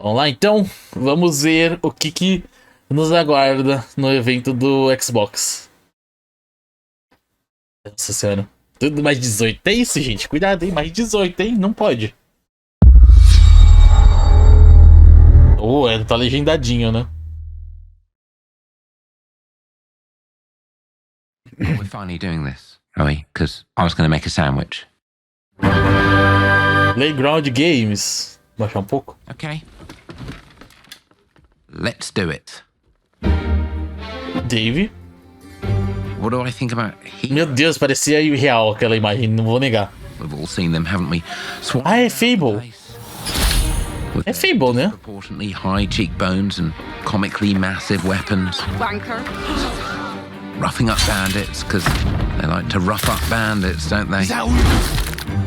Vamos lá então, vamos ver o que nos aguarda no evento do Xbox. Nossa senhora, tudo mais 18, é isso, gente? Cuidado, hein? Mais 18, hein? Não pode. Tá legendadinho, né? We're finally doing this, are we? Because I was going to make a sandwich. Playground Games. Baixar um pouco. Okay. Let's do it. Dave. What do I think about heat? Meu Deus, parecia irreal aquela imagem, não vou negar. We've all seen them, haven't we? Ah, é Fable. É Fable, né? Proportionately high cheekbones and comically massive weapons. Wanker. Roughing up bandits, because they like to rough up bandits, don't they?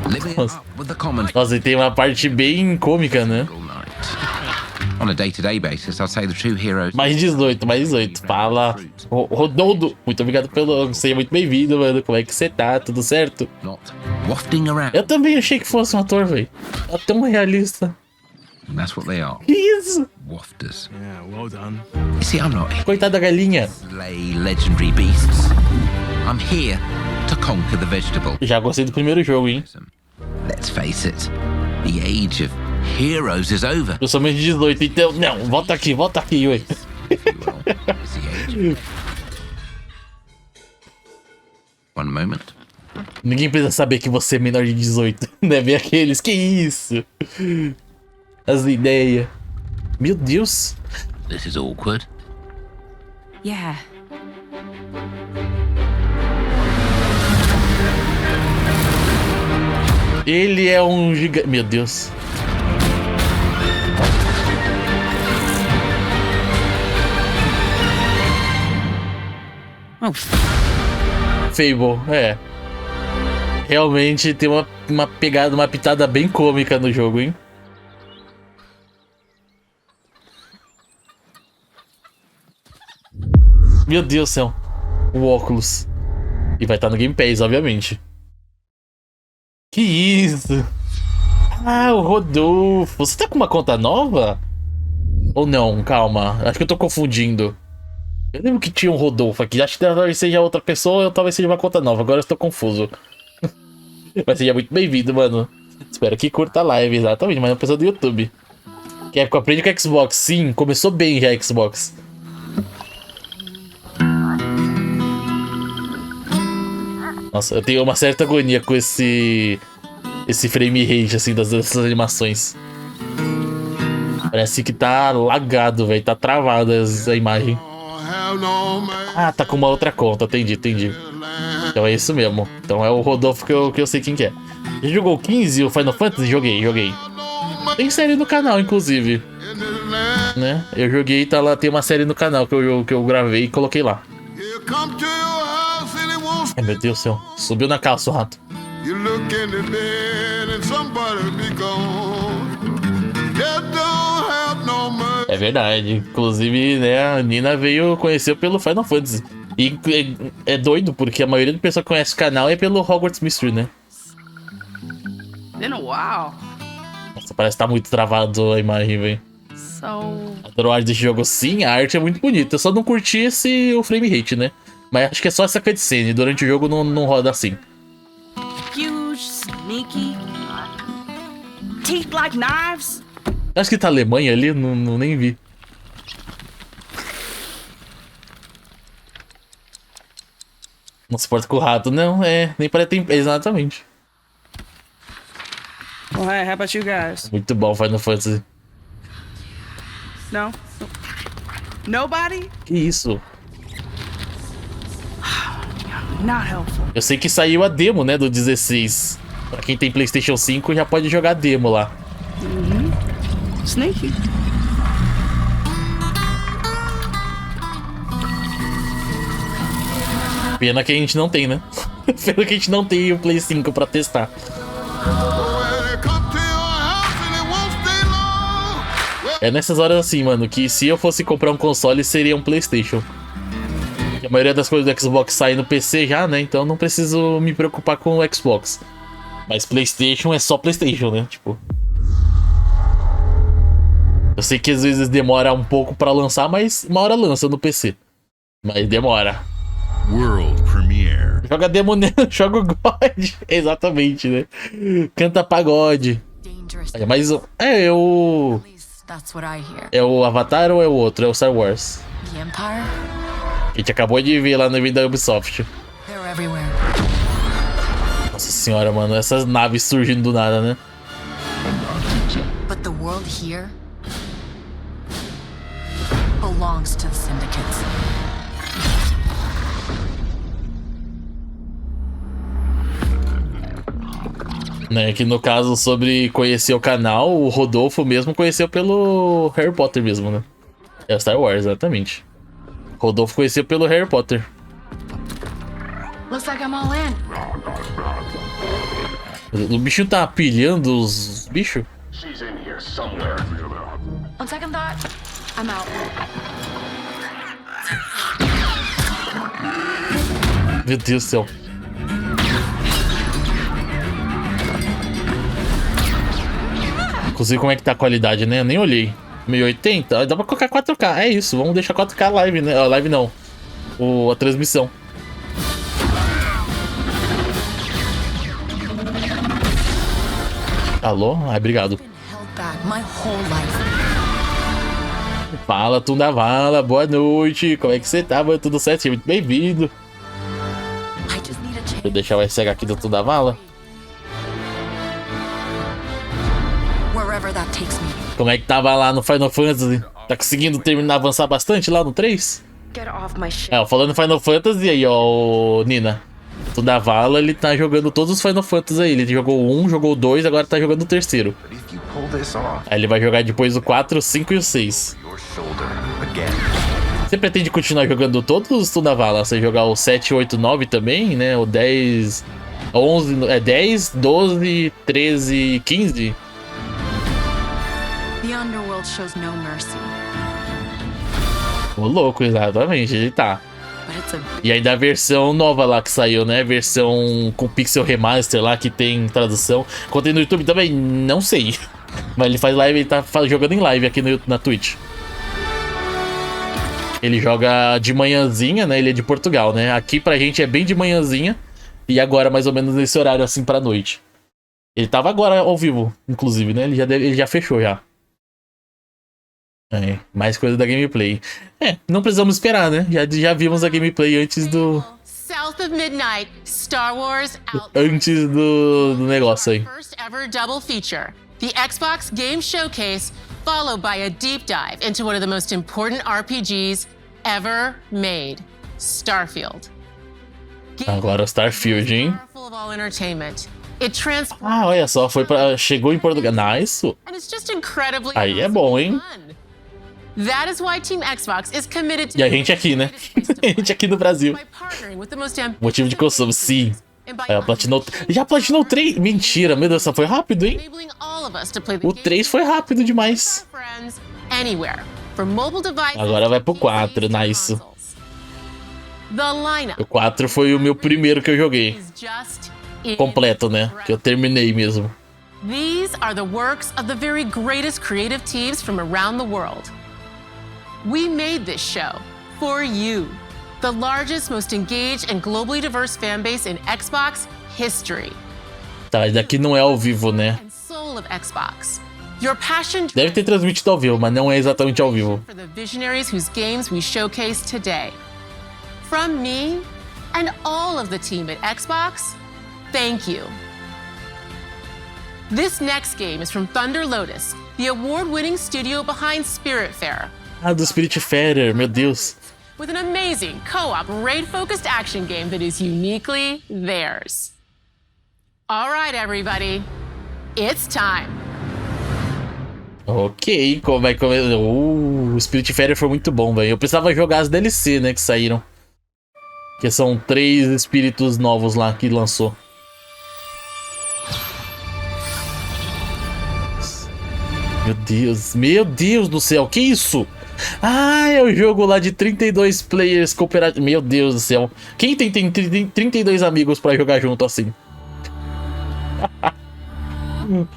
Living up with the common. Nossa, e tem uma parte bem cômica, né? On a day-to-day basis, I'd say the true heroes. Mais 18, mais 18. Fala. Rodoldo, muito obrigado pelo. Seja muito bem-vindo, mano. Como é que você tá? Tudo certo? Not wafting around. Eu também achei que fosse um ator, velho. Tá tão realista. That's what they are. Que isso? Wafters. Yeah, well done. You see, I'm not here Coitada da galinha. to slay legendary beasts. I'm here to conquer the vegetable. Já gostei do primeiro jogo, hein? Let's face it, the age of heroes is over. Eu sou menos de 18, então. Não, volta aqui, ué. If you will. It's the age. One moment. Ninguém precisa saber que você é menor de 18. Deve aqueles. Que isso? As ideias. Meu Deus. This is awkward. Yeah. Ele é um gigante. Meu Deus. Oh. Fable, é. Realmente tem uma pegada, uma pitada bem cômica no jogo, hein? Meu Deus do céu. O óculos. E vai estar no Game Pass, obviamente. Que isso? Ah, o Rodolfo. Você tá com uma conta nova? Ou não? Calma. Acho que eu tô confundindo. Eu lembro que tinha um Rodolfo aqui. Acho que talvez seja outra pessoa ou talvez seja uma conta nova. Agora eu estou confuso. Mas seja muito bem-vindo, mano. Espero que curta a live, exatamente. Mas é uma pessoa do YouTube. Que é que aprende com a Xbox. Sim, começou bem já a Xbox. Nossa, eu tenho uma certa agonia com esse frame rate, assim, dessas animações. Parece que tá lagado, velho. Tá travada a imagem. Ah, tá com uma outra conta. Entendi. Então é isso mesmo. Então é o Rodolfo que eu sei quem que é. Já jogou 15 o Final Fantasy? Joguei. Tem série no canal, inclusive. Né? Eu joguei, tá lá, tem uma série no canal que eu gravei e coloquei lá. Ai, meu Deus do céu. Subiu na calça o rato. É verdade. Inclusive, né, a Nina conheceu pelo Final Fantasy. E é doido, porque a maioria do pessoal que conhece o canal é pelo Hogwarts Mystery, né? Been a while. Nossa, parece que tá muito travado a imagem, velho. So. Adoro a arte desse jogo. Sim, a arte é muito bonita. Eu só não curti o frame rate, né? Mas acho que é só essa cutscene. Durante o jogo não roda assim. Huge, sneaky. Teeth like knives. Acho que tá Alemanha ali, não nem vi. Não se porta com o rato, não, nem parece. Exatamente. Well, hey, how about you guys? Muito bom Final Fantasy. No? Nobody? Que isso? Not helpful. Eu sei que saiu a demo, né, do 16. Pra quem tem PlayStation 5 já pode jogar a demo lá. Sneaky. Pena que a gente não tem, né? Pena que a gente não tem o Play 5 pra testar. É nessas horas assim, mano, que se eu fosse comprar um console seria um PlayStation. A maioria das coisas do Xbox sai no PC já, né? Então não preciso me preocupar com o Xbox. Mas PlayStation é só PlayStation, né? Tipo. Eu sei que às vezes demora um pouco pra lançar, mas uma hora lança no PC. Mas demora. World Premiere. Joga demo, joga o God. Exatamente, né? Canta pagode. Mas é o... É o Avatar ou é o outro? É o Star Wars. A gente acabou de ver lá no evento da Ubisoft. Nossa senhora, mano. Essas naves surgindo do nada, né? But the world here belongs to the syndicates. Né, que no caso sobre conhecer o canal, o Rodolfo mesmo conheceu pelo Harry Potter mesmo, né? É o Star Wars, exatamente. Rodolfo conheceu pelo Harry Potter. Looks like I'm all in. O bichinho tá pilhando os bichos? On second thought, I'm out. Meu Deus do céu. Inclusive, como é que tá a qualidade, né? Eu nem olhei. 1080? Dá pra colocar 4K. É isso, vamos deixar 4K live, né? Live não. A transmissão. Alô? Ai, obrigado. Fala, Tundavala. Boa noite. Como é que você tá, mano? Tudo certo? Muito bem-vindo. Deixa eu deixar o SH aqui do Tundavala. Como é que tava lá no Final Fantasy? Tá conseguindo terminar, avançar bastante lá no 3? Falando em Final Fantasy aí, ó, Nina. O Davala, ele tá jogando todos os Final Fantasy aí. Ele jogou o 1, jogou o 2, agora tá jogando o terceiro. Aí ele vai jogar depois o 4, o 5 e o 6. Você pretende continuar jogando todos os Davala? Você jogar o 7, 8, 9 também, né? O 10, 11, 10, 12, 13 e 15? The underworld shows no mercy. O louco, exatamente, ele tá. But it's a E ainda a versão nova lá que saiu, né? Versão com pixel remaster lá, que tem tradução. Contém no YouTube também? Não sei. Mas ele faz live, ele tá jogando em live aqui na Twitch. Ele joga de manhãzinha, né? Ele é de Portugal, né? Aqui pra gente é bem de manhãzinha. E agora mais ou menos nesse horário assim pra noite. Ele tava agora ao vivo, inclusive, né? Ele já fechou já. É, mais coisa da gameplay. É, não precisamos esperar, né? Já vimos a gameplay antes do... South of Midnight, Star Wars Outlaws. Antes do negócio aí. First ever double feature. The Xbox Game Showcase, followed by a deep dive into one of the most important RPGs ever made, Starfield. Agora o Starfield, hein? Full of all entertainment. It transforms Ah, olha só, chegou em Portugal. Nice. and it's just incredibly Aí é bom, hein? fun. That is why Team Xbox is committed to E a gente aqui, né? A gente aqui no Brasil. by partnering with the most ambitious Motivo de consumo, sim. and by Ela platinou. Já platinou 3? Mentira, meu Deus, só foi rápido, hein? enabling all of us to play the O game 3 foi rápido demais. with our friends anywhere, from mobile devices Agora vai pro to 4, PCs to nice. consoles. The lineup O 4 foi o meu primeiro que eu joguei. is just Completo, né? Que eu terminei mesmo. These are the works of the very greatest creative teams from around the world. We made this show for you, the largest, most engaged, and globally diverse fan base in Xbox history. Tá, esse daqui não é ao vivo, né? And soul of Xbox. Your passion Deve ter transmitido ao vivo, mas não é exatamente ao vivo. for the visionaries whose games we showcase today. From me and all of the team at Xbox, thank you. This next game is from Thunder Lotus, the award-winning studio behind Spiritfarer, Ah, do Spiritfarer, meu Deus. with an amazing co-op raid-focused action game that is uniquely theirs. All right, everybody, it's time. Ok, como vai começar? O Spiritfarer foi muito bom, velho. Eu precisava jogar as DLC, né, que saíram. Que são 3 espíritos novos lá que lançou. Meu Deus do céu, que isso? Ah, é o jogo lá de 32 players cooperativo. Meu Deus do céu. Quem tem 32 amigos pra jogar junto assim?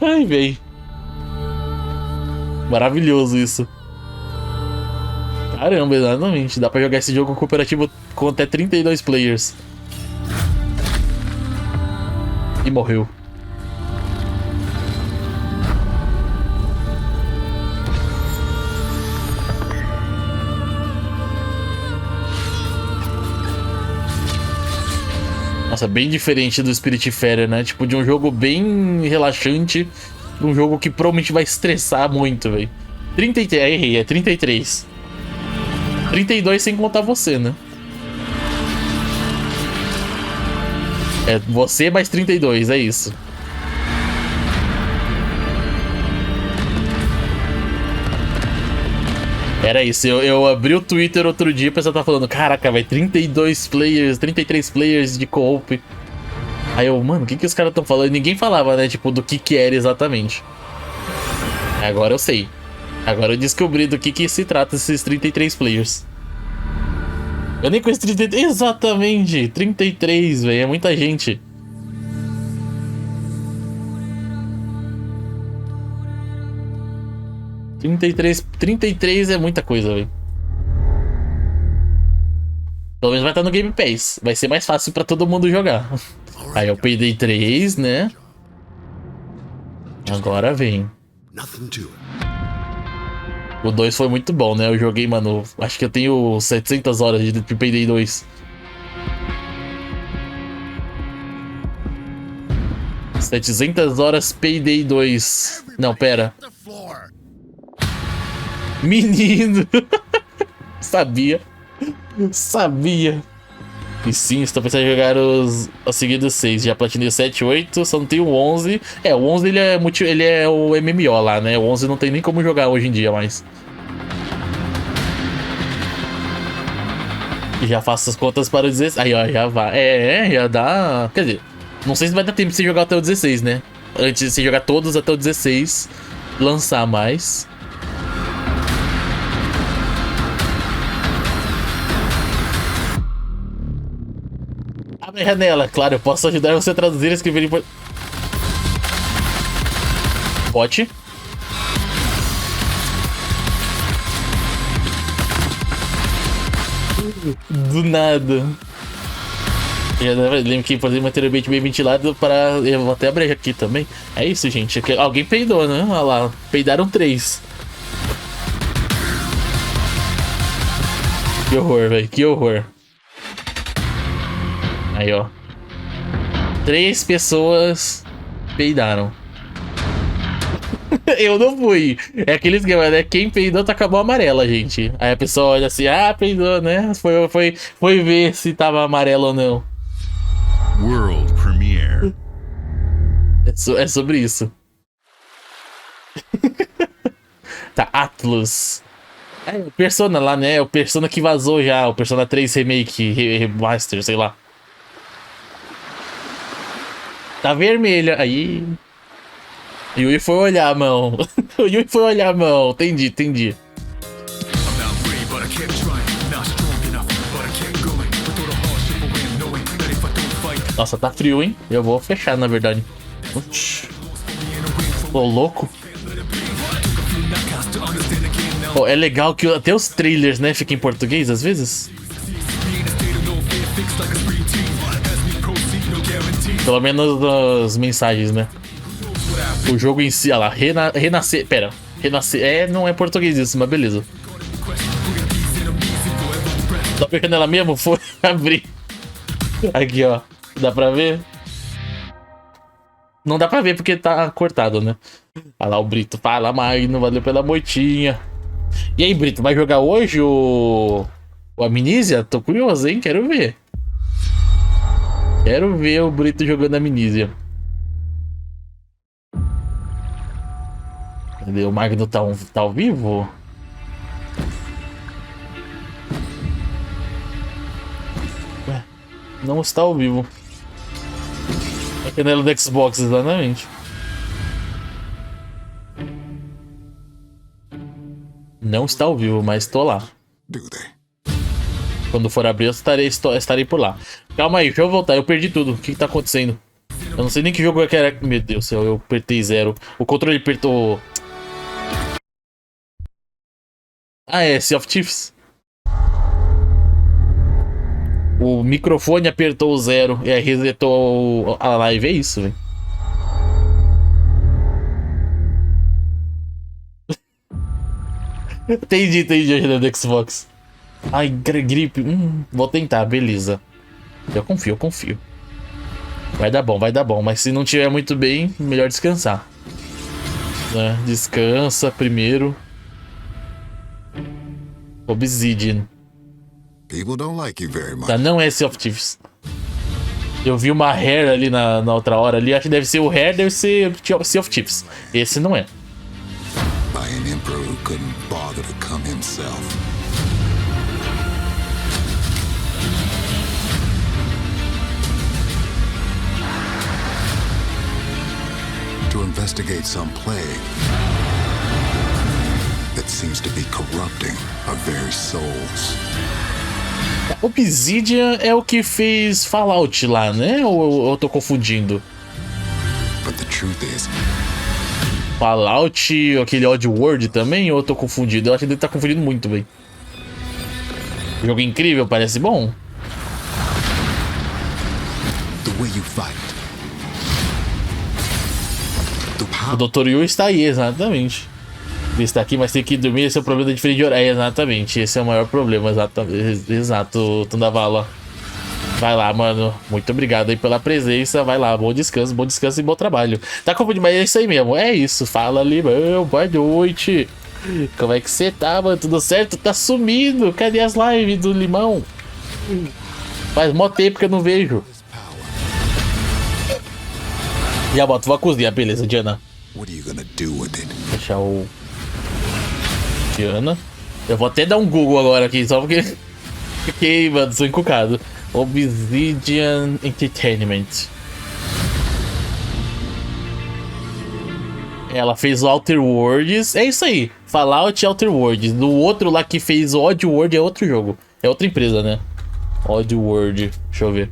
Ai, véi. Maravilhoso isso. Caramba, exatamente. Dá pra jogar esse jogo cooperativo com até 32 players. E morreu. Nossa, bem diferente do Spiritfarer, né? Tipo, de um jogo bem relaxante, um jogo que provavelmente vai estressar muito, velho. 33, errei, é 33. 32 sem contar você, né? É você mais 32, é isso. Era isso, eu abri o Twitter outro dia e o pessoal tava falando, caraca, vai 32 players, 33 players de co-op. Aí eu, mano, o que os caras tão falando? Ninguém falava, né, tipo, do que era exatamente. Agora eu sei. Agora eu descobri do que se trata esses 33 players. Eu nem conheço 33... Exatamente, 33, velho, é muita gente. Trinta e três é muita coisa, velho. Pelo menos vai estar no Game Pass. Vai ser mais fácil pra todo mundo jogar. Aí eu peidei 3, né? Agora vem. O 2 foi muito bom, né? Eu joguei, mano. Acho que eu tenho 700 horas de Payday 2. 700 horas Payday 2. Não, pera. Menino! Sabia. Sabia. E sim, estou pensando em jogar os seguidos 6. Já platinei o 7, 8, só não tem o 11. É, o 11 ele é o MMO lá, né? O 11 não tem nem como jogar hoje em dia mais. E já faço as contas para o 16. Aí, ó, já vai. Já dá. Quer dizer, não sei se vai dar tempo de você jogar até o 16, né? Antes de você jogar todos até o 16, lançar mais. Abre a janela, claro, eu posso ajudar você a traduzir e escrever em português. Bote. Do nada. Lembro que fazer manter o ambiente bem ventilado para. Eu vou até abrir aqui também. É isso, gente. Alguém peidou, né? Olha lá. Peidaram 3. Que horror, velho. Que horror. Aí, ó. 3 pessoas peidaram. Eu não fui. É aquele esquema, né? Quem peidou tá com a mão amarela, gente. Aí a pessoa olha assim, peidou, né? Foi ver se tava amarelo ou não. World Premiere. É sobre isso. Tá, Atlus. É o Persona lá, né? O Persona que vazou já. O Persona 3 Remake, Remaster, sei lá. Tá vermelha. Aí. Yui foi olhar a mão. O Yui foi olhar a mão. Entendi. Nossa, tá frio, hein? Eu vou fechar, na verdade. Ô, louco. Oh, é legal que até os trailers, né, ficam em português às vezes. Pelo menos as mensagens, né? O jogo em si, olha lá, renascer. Pera, renascer. Não é português isso, mas beleza. Tá pegando ela mesmo? Foi abrir. Aqui, ó. Dá pra ver? Não dá pra ver porque tá cortado, né? Olha lá o Brito. Fala, Magno, valeu pela moitinha. E aí, Brito, vai jogar hoje o Amnesia? Tô curioso, hein? Quero ver. Quero ver o Brito jogando Amnesia. Cadê? O Magno tá ao vivo? Ué, não está ao vivo. É canela do Xbox, exatamente. Não está ao vivo, mas tô lá. Quando for abrir, eu estarei por lá. Calma aí, deixa eu voltar. Eu perdi tudo. O que tá acontecendo? Eu não sei nem que jogo é que era. Meu Deus do céu, eu apertei 0. O controle apertou. Ah, é, Sea of Thieves. O microfone apertou o 0 e aí resetou a live, é isso, velho. Entendi, a do Xbox. Ai, gripe. Vou tentar, beleza. Eu confio. Vai dar bom, mas se não tiver muito bem, melhor descansar. Né? Descansa primeiro. Obsidian. People don't like you very much. Tá, não é Sea of Thieves. Eu vi uma hair ali na outra hora ali. Acho que deve ser o hair, deve ser Sea of Thieves. Esse não é. By an emperor who couldn't bother to come himself. To investigate some plague that seems to be corrupting our very souls. Obsidian é o que fez Fallout lá, né? Ou eu tô confundindo? But the truth is, Fallout, aquele Oddworld também, ou eu tô confundido? Eu acho que ele tá confundindo muito, velho. Jogo incrível, parece bom. the way you fight, the O Dr. Yu está aí, exatamente. Ele está aqui, mas tem que dormir. Esse é o problema da diferença de horário. Exatamente, esse é o maior problema. Exato, Tundavala. Vai lá, mano. Muito obrigado aí pela presença. Vai lá, bom descanso e bom trabalho. Tá confundindo, mas é isso aí mesmo. É isso. Fala ali, meu. Boa noite. Como é que você tá, mano? Tudo certo? Tá sumindo. Cadê as lives do Limão? Faz mó tempo que eu não vejo. Já boto, vou cozinhar, beleza, Diana. what are you gonna do with it? Deixar o... Diana. Eu vou até dar um Google agora aqui, só porque... Fiquei, mano, sou encucado. Obsidian Entertainment. Ela fez o Outer Worlds. É isso aí. Fallout e Outer Worlds. Do outro lá que fez o Oddworld é outro jogo. É outra empresa, né? Oddworld. Deixa eu ver.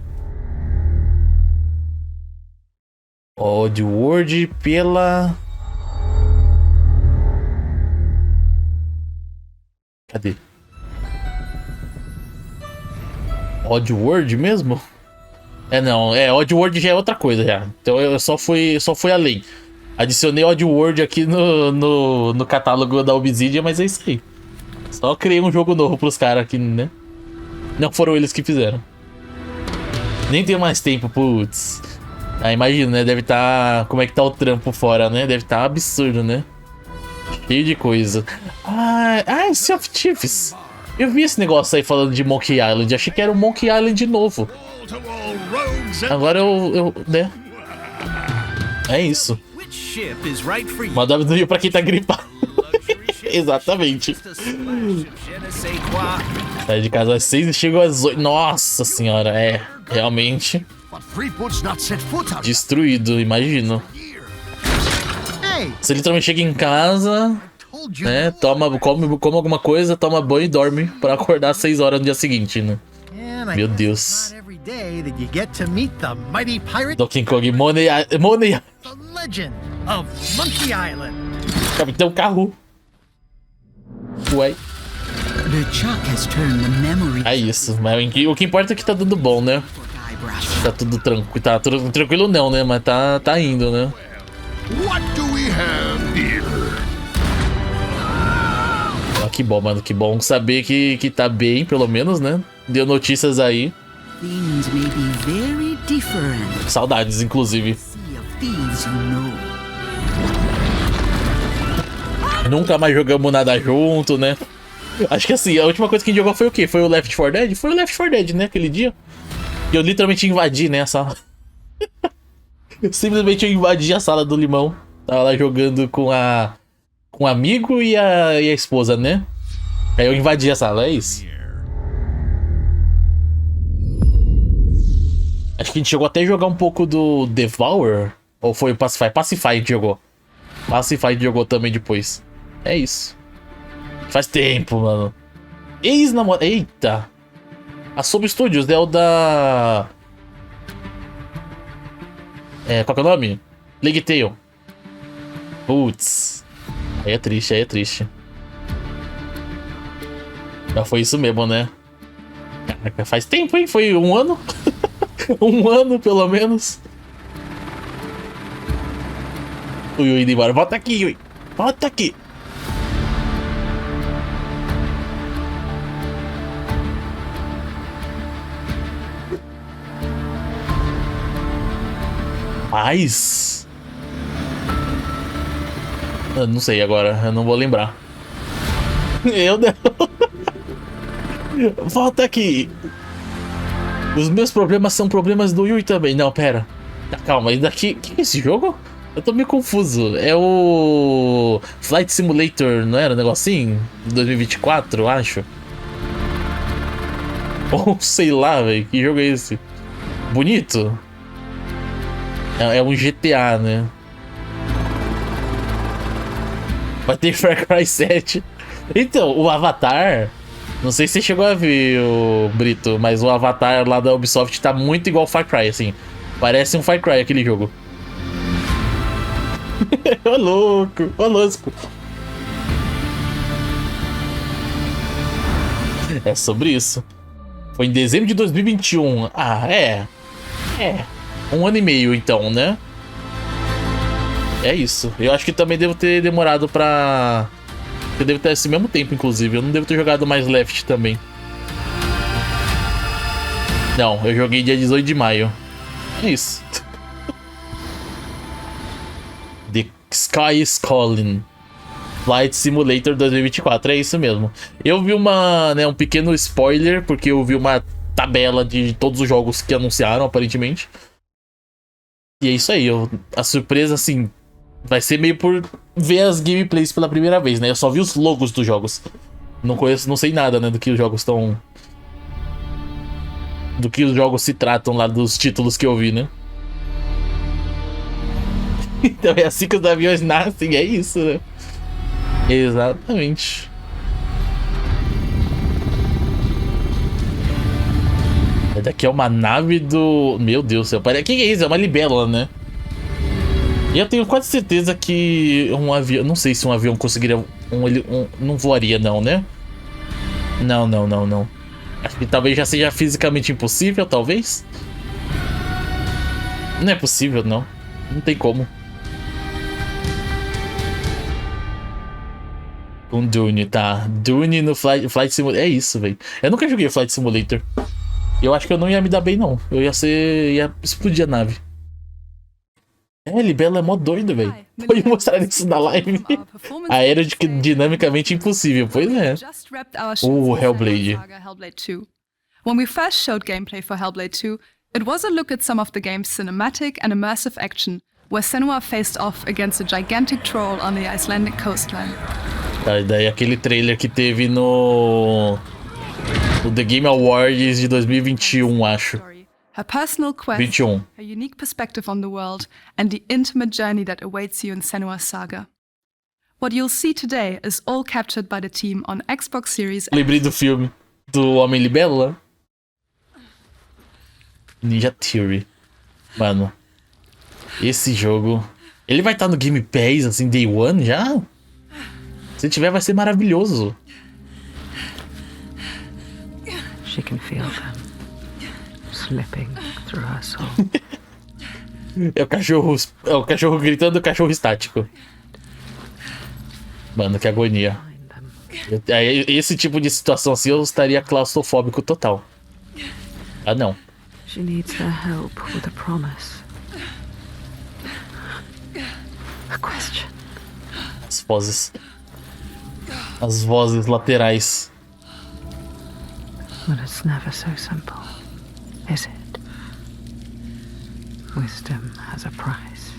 Oddworld pela... Cadê? Oddworld mesmo? É, não, Oddworld já é outra coisa já. Então eu só fui além. Adicionei Oddworld aqui no catálogo da Obsidian, mas é isso aí. Só criei um jogo novo pros caras aqui, né? Não foram eles que fizeram. Nem tenho mais tempo, putz. Ah, imagina, né? Deve estar... Como é que tá o trampo fora, né? Deve estar absurdo, né? Cheio de coisa. Sea of Thieves. Eu vi esse negócio aí falando de Monkey Island. Achei que era o Monkey Island de novo. Agora eu né? É isso. Manda W pra quem tá gripado. Exatamente. Sai de casa às 6 e chegou às 8. Nossa senhora, é. Realmente. Destruído, imagino. Você literalmente chega em casa, né? Come alguma coisa, toma banho e dorme pra acordar às 6 horas no dia seguinte, né? Meu Deus. Donkey Kong, Money. Capitão Carro. Ué. É isso, mas o que importa é que tá dando bom, né? Tá tudo tranquilo. Tá tudo tranquilo não, né? Mas tá indo, né? What do we have here? Ah, que bom, mano. Que bom saber que tá bem, pelo menos, né? Deu notícias aí. Things may be very different. Saudades, inclusive. Sea of Thieves, you know. Nunca mais jogamos nada junto, né? Acho que assim, a última coisa que a gente jogou foi o quê? Foi o Left 4 Dead? Foi o Left 4 Dead, né? Aquele dia. E eu literalmente invadi, né, a sala. Simplesmente eu invadi a sala do Limão. Tava lá jogando com o amigo e a esposa, né? Aí eu invadi a sala, é isso. Acho que a gente chegou até a jogar um pouco do Devour. Ou foi o Pacify? Pacify a gente jogou. Pacify a gente jogou também depois. É isso. Faz tempo, mano. Ex-namorado. Eita. A Sob Studios é o da... qual que é o nome? Plague Tale. Putz. Aí é triste, aí é triste. Já foi isso mesmo, né? Caraca, faz tempo, hein? Foi um ano? Um ano, pelo menos. O Yui indo embora. Volta aqui, Yui. Volta aqui. Mas... eu não sei agora. Eu não vou lembrar. Eu não. Volta aqui. Os meus problemas são problemas do Yui também. Não, pera. Calma, e daqui... que é esse jogo? Eu tô meio confuso. É o... Flight Simulator, não era um negocinho? 2024, acho. Ou sei lá, velho. Que jogo é esse? Bonito? É um GTA, né? Vai ter Far Cry 7. Então, o Avatar... não sei se você chegou a ver, o Brito, mas o Avatar lá da Ubisoft tá muito igual Far Cry, assim. Parece um Far Cry aquele jogo. Ô louco, ô louco. É sobre isso. Foi em dezembro de 2021. Ah, é. Um ano e meio, então, né? É isso. Eu acho que também devo ter demorado pra... eu devo ter esse mesmo tempo, inclusive. Eu não devo ter jogado mais Left também. Não, eu joguei dia 18 de maio. É isso. The Sky is Calling. Flight Simulator 2024. É isso mesmo. Eu vi um pequeno spoiler, porque eu vi uma tabela de todos os jogos que anunciaram, aparentemente. E é isso aí. A surpresa, assim... vai ser meio por ver as gameplays pela primeira vez, né? Eu só vi os logos dos jogos. Não conheço, não sei nada, né? Do que os jogos estão... do que os jogos se tratam lá, dos títulos que eu vi, né? Então é assim que os aviões nascem, é isso, né? Exatamente. Daqui é uma nave do... meu Deus do céu, parece... que é isso? É uma libélula, né? E eu tenho quase certeza que um avião... não sei se um avião conseguiria... não voaria não, né? Não. Acho que talvez já seja fisicamente impossível, talvez. Não é possível, não. Não tem como. Com Dune, tá. Dune no Flight Simulator. É isso, velho. Eu nunca joguei Flight Simulator. Eu acho que eu não ia me dar bem, não. Eu ia explodir a nave. Libélula é mó doido, velho. Pode mostrar isso na live. Aerodinamicamente impossível, pois é. O Hellblade. When we first showed gameplay for Hellblade 2, it was a look at some of the game's cinematic and immersive action, where Senua faced off against a gigantic troll on the Icelandic coastline. Tá, e daí aquele trailer que teve no The Game Awards de 2021, acho. Her personal quest, 21. her unique perspective on the world, and the intimate journey that awaits you in Senua's saga. What you'll see today is all captured by the team on Xbox Series. Lembrei do filme do Homem-Libélula. Ninja Theory. Mano, esse jogo... ele vai estar no Game Pass, assim, Day One já? Se tiver, vai ser maravilhoso. She can feel them. Slipping through her soul. É o cachorro gritando, o cachorro estático. Mano, que agonia. Esse tipo de situação assim eu estaria claustrofóbico total. Ah, não. She needs their help with a promise. A question. As vozes laterais. But it's never so simple, is it? Wisdom has a price.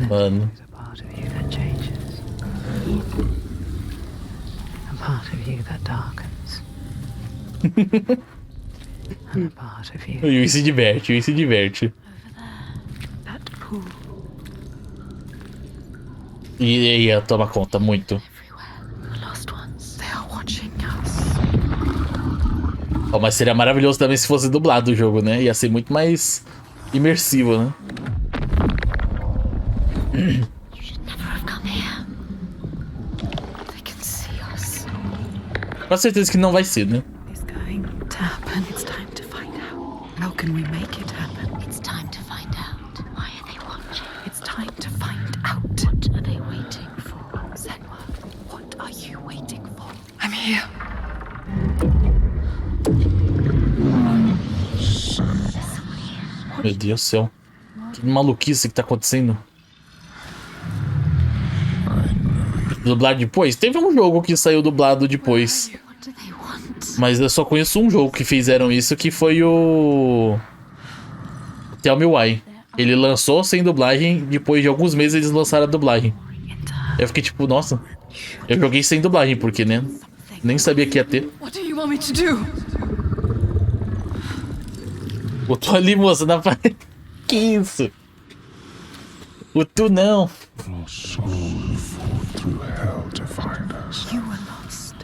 Mano. There's a part of you that changes. A part of you that darkens. And a part of you. O Yui se diverte. That pool. E ia tomar conta muito. Oh, mas seria maravilhoso também se fosse dublado o jogo, né? Ia ser muito mais imersivo, né? Com certeza que não vai ser, né? It's going to happen. It's time to find out. How can we make it happen? It's time to find out. Why are they watching? It's time to find out. What are they waiting for? Senwa, what are you waiting for? I'm here. Meu Deus do céu. Que maluquice que tá acontecendo. Dublado depois? Teve um jogo que saiu dublado depois. Mas eu só conheço um jogo que fizeram isso, que foi o... Tell Me Why. Ele lançou sem dublagem, depois de alguns meses eles lançaram a dublagem. Eu fiquei tipo, nossa. Eu joguei sem dublagem, porque, né? Nem sabia que ia ter. What do you want me to do? Eu tô ali, moça, na parede. Que isso? O tu não. You were lost.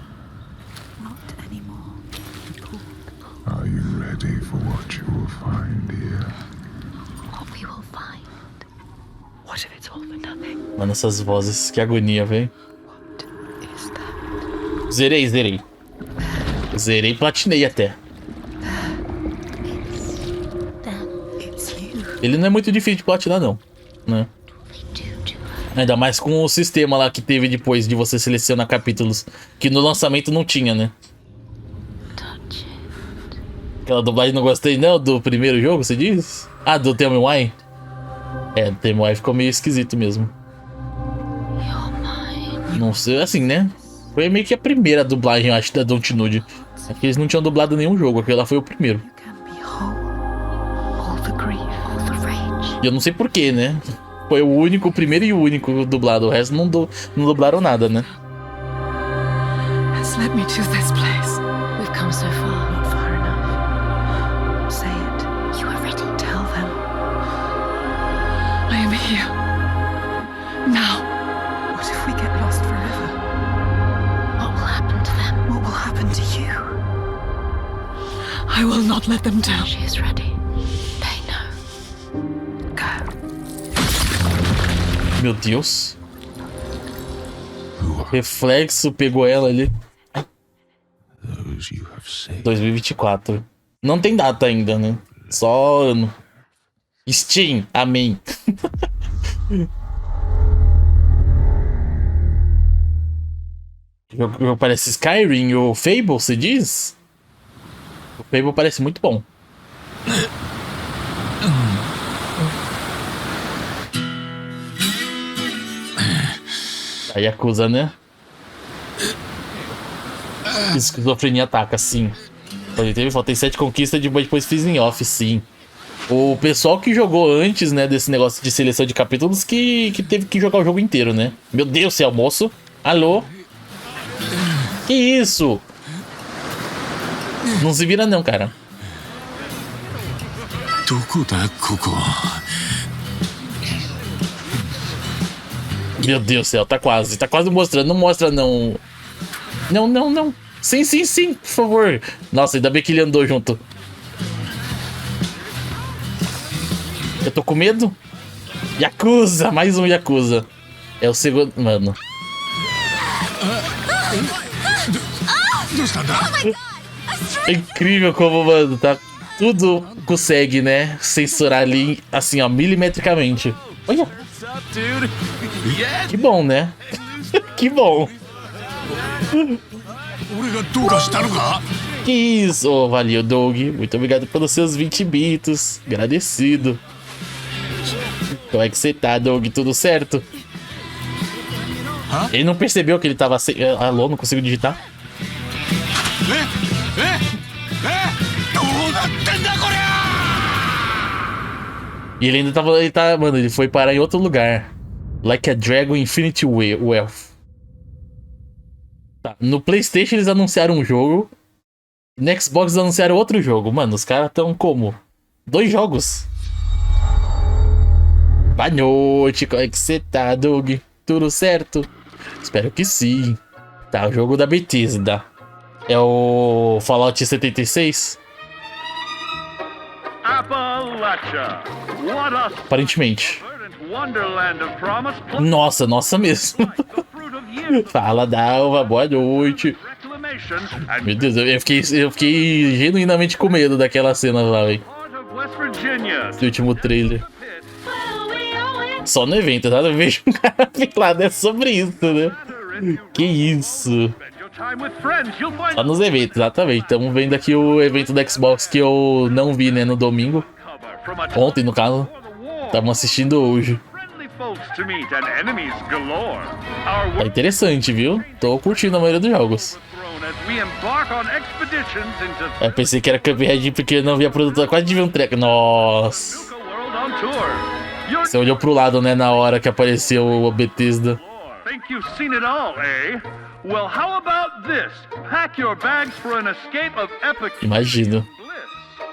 Not anymore. Are you ready for what you will find here? What we will find. What if it's all for nothing? Mano, essas vozes, que agonia, velho. Is that? Zerei. Zerei e platinei até. It's you. Ele não é muito difícil de platinar, não, né? Ainda mais com o sistema lá que teve depois de você selecionar capítulos, que no lançamento não tinha, né? Aquela dublagem não gostei não do primeiro jogo, você diz? Ah, do Tell Me Why? É, do Tell Me Why ficou meio esquisito mesmo. Não sei, assim, né? Foi meio que a primeira dublagem, eu acho, da Dontnod. É que eles não tinham dublado nenhum jogo, aquele lá foi o primeiro. E eu não sei porquê, né? Foi o único, o primeiro e o único dublado. O resto não dublaram nada, né? Has led me to this place. We've come so far. Not far enough. Say it. You are ready. Tell them. I am here. Now. What if we get lost forever? What will happen to them? What will happen to you? I will not let them down. She is ready. They know. Go. Meu Deus. Reflexo pegou ela ali. 2024. Não tem data ainda, né? Só ano. Steam, amém. O jogo parece Skyrim ou Fable, você diz? O Fable parece muito bom. A Yakuza, né? Esquizofrenia ataca, sim. Faltei 7 conquistas, depois fiz em off, sim. O pessoal que jogou antes, né, desse negócio de seleção de capítulos que teve que jogar o jogo inteiro, né? Meu Deus do céu, moço. Alô? Que isso? Não se vira não, cara. Meu Deus do céu, tá quase mostrando. Não mostra, não. Não. Sim, por favor. Nossa, ainda bem que ele andou junto. Eu tô com medo. Yakuza, mais um Yakuza. É o segundo, mano. É incrível como, mano, tá. Tudo consegue, né? Censurar ali, assim, ó, milimetricamente. Olha. Que bom, né? Que bom. Que isso, oh, valeu, Doug. Muito obrigado pelos seus 20 bits. Agradecido. Como é que você tá, Doug? Tudo certo? Ele não percebeu que ele tava sem... Alô, não consigo digitar? E ele ainda tava... Mano, ele foi parar em outro lugar. Like a Dragon Infinity Wealth. Tá, no PlayStation eles anunciaram um jogo. No Xbox eles anunciaram outro jogo. Mano, os caras tão como? 2 jogos. Boa noite, como é que você tá, Doug? Tudo certo? Espero que sim. Tá, o jogo da Bethesda. É o Fallout 76? Aparentemente. Nossa mesmo. Fala, Dalva, boa noite. Meu Deus, eu fiquei genuinamente com medo daquela cena lá, velho. Do último trailer. Só no evento, tá? Eu vejo um cara pelado, é sobre isso, né? Que isso? Só nos eventos, exatamente. Estamos vendo aqui o evento da Xbox que eu não vi, né, no domingo. Ontem, no caso. Estavam assistindo hoje. Tá interessante, viu? Tô curtindo a maioria dos jogos. Eu pensei que era Cuphead porque eu não vi a produtora. Quase de ver um treco. Nossa. Você olhou pro lado, né, na hora que apareceu o Bethesda. Imagino.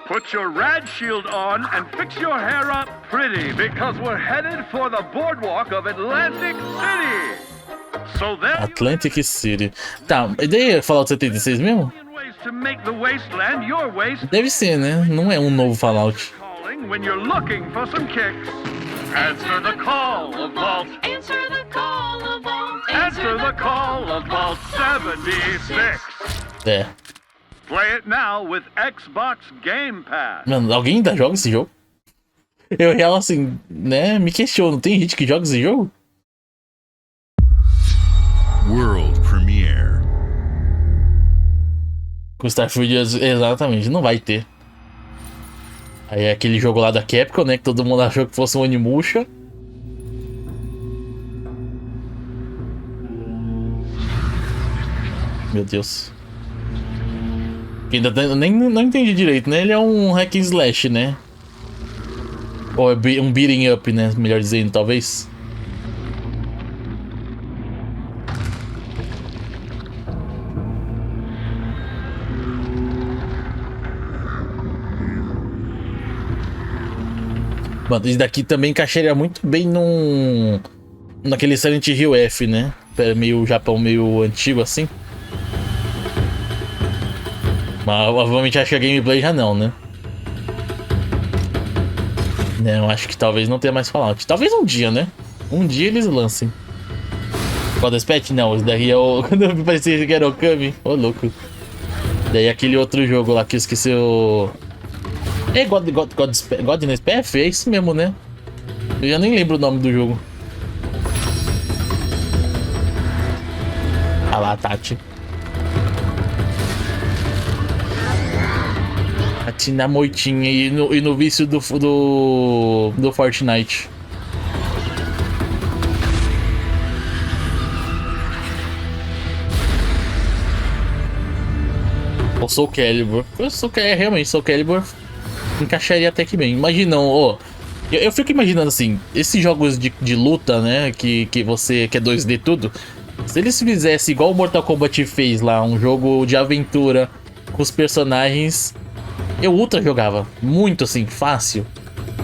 Put your rad shield on and fix your hair up pretty because we're headed for the boardwalk of Atlantic City. So there Atlantic City. Tá, e daí Fallout 76 mesmo? to make the wasteland your waste. Deve ser, né? Não é um novo Fallout. When you're looking for some kicks, answer the call of Vault. Answer the call of Vault. Answer the call of Vault 76. É. Play it now with Xbox Game Pass. Mano, alguém ainda joga esse jogo? Eu real assim, né? Me questiono, tem gente que joga esse jogo? World Premiere. Com Starfield, exatamente, não vai ter. Aí é aquele jogo lá da Capcom, né? Que todo mundo achou que fosse um Onimusha. Meu Deus. Ainda nem não entendi direito, né? Ele é um hack and slash, né? Ou é um beating up, né? Melhor dizendo, talvez. Mano, isso daqui também encaixaria muito bem naquele Silent Hill F, né? Meio Japão, meio antigo assim. Mas obviamente acho que a gameplay já não, né? Não, acho que talvez não tenha mais Fallout. Talvez um dia, né? Um dia eles lancem. Goddess Pet? Não, isso daí é o... Quando eu vi parecia que era o Kami. Ô, louco. Daí aquele outro jogo lá que eu esqueci o... É Godness Path? É isso mesmo, né? Eu já nem lembro o nome do jogo. Ah lá, Tati. Tati na moitinha e no vício do Fortnite. Ou Soul Calibur. Realmente, Soul Calibur encaixaria até que bem. Imagina, eu fico imaginando assim, esses jogos de luta, né, que é 2D tudo, se eles fizessem igual o Mortal Kombat fez lá, um jogo de aventura com os personagens, eu ultra jogava, muito assim, fácil.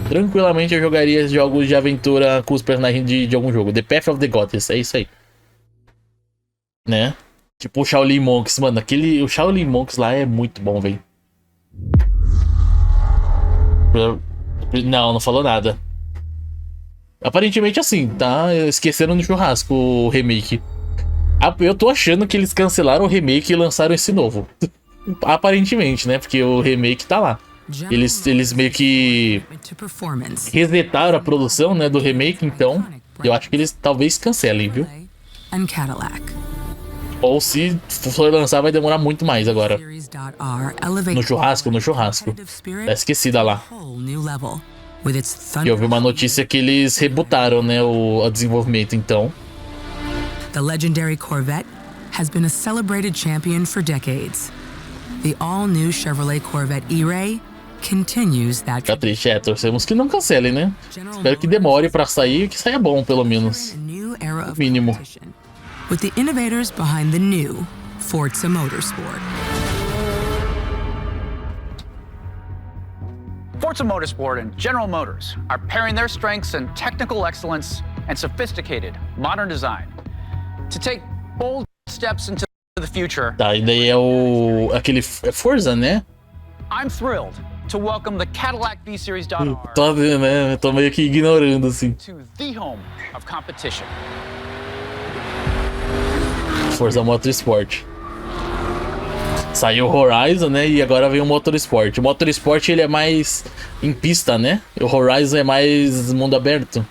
Tranquilamente eu jogaria jogos de aventura com os personagens de algum jogo. The Path of the Goddess, é isso aí. Né? Tipo o Shaolin Monks, mano, o Shaolin Monks lá é muito bom, velho. Não falou nada. Aparentemente assim, tá? Esqueceram no churrasco o remake. Eu tô achando que eles cancelaram o remake e lançaram esse novo. Aparentemente, né? Porque o remake tá lá. Eles meio que resetaram a produção, né, do remake, então eu acho que eles talvez cancelem, viu? Ou se for lançar vai demorar muito mais agora. No churrasco. Tá esquecida lá. E eu vi uma notícia que eles rebutaram, né, o desenvolvimento, então. The legendary Corvette has been a celebrated champion for decades. The all-new Chevrolet Corvette E-Ray continues that. Tá triste, torcemos que não cancelem, né? Espero que demore pra sair e que saia bom, pelo menos. No mínimo. With the innovators behind the new Forza Motorsport. Forza Motorsport and General Motors are pairing their strengths in technical excellence and sophisticated modern design to take bold steps into the future. Tá, e daí é aquele Forza, né? I'm thrilled to welcome the Cadillac V-Series.R Tô meio que ignorando assim. to the home of competition. Forza Motorsport. Saiu o Horizon, né? E agora vem o Motorsport. O Motorsport ele é mais em pista, né? E o Horizon é mais mundo aberto.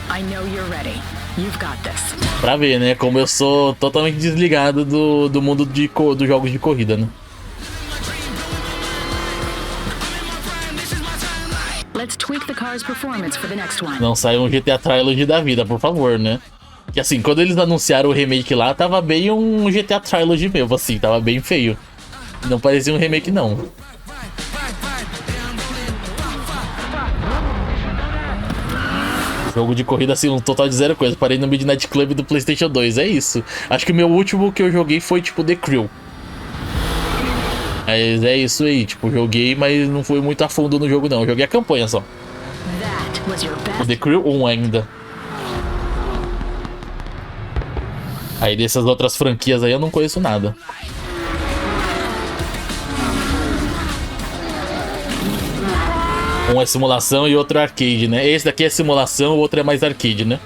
I know you're ready. You've got this. Pra ver, né? Como eu sou totalmente desligado do mundo dos jogos de corrida, né? Let's tweak the car's performance for the next one. Não saiu um GTA Trilogy da vida, por favor, né? Que assim, quando eles anunciaram o remake lá, tava bem um GTA Trilogy mesmo, assim, tava bem feio. Não parecia um remake, não. Jogo de corrida, assim, um total de 0 coisa. Parei no Midnight Club do PlayStation 2, é isso. Acho que o meu último que eu joguei foi, tipo, The Crew. Mas é isso aí, tipo, joguei, mas não fui muito a fundo no jogo, não. Eu joguei a campanha só. O The Crew 1 ainda. Aí dessas outras franquias aí eu não conheço nada. Um é simulação e outro é arcade, né? Esse daqui é simulação, o outro é mais arcade, né?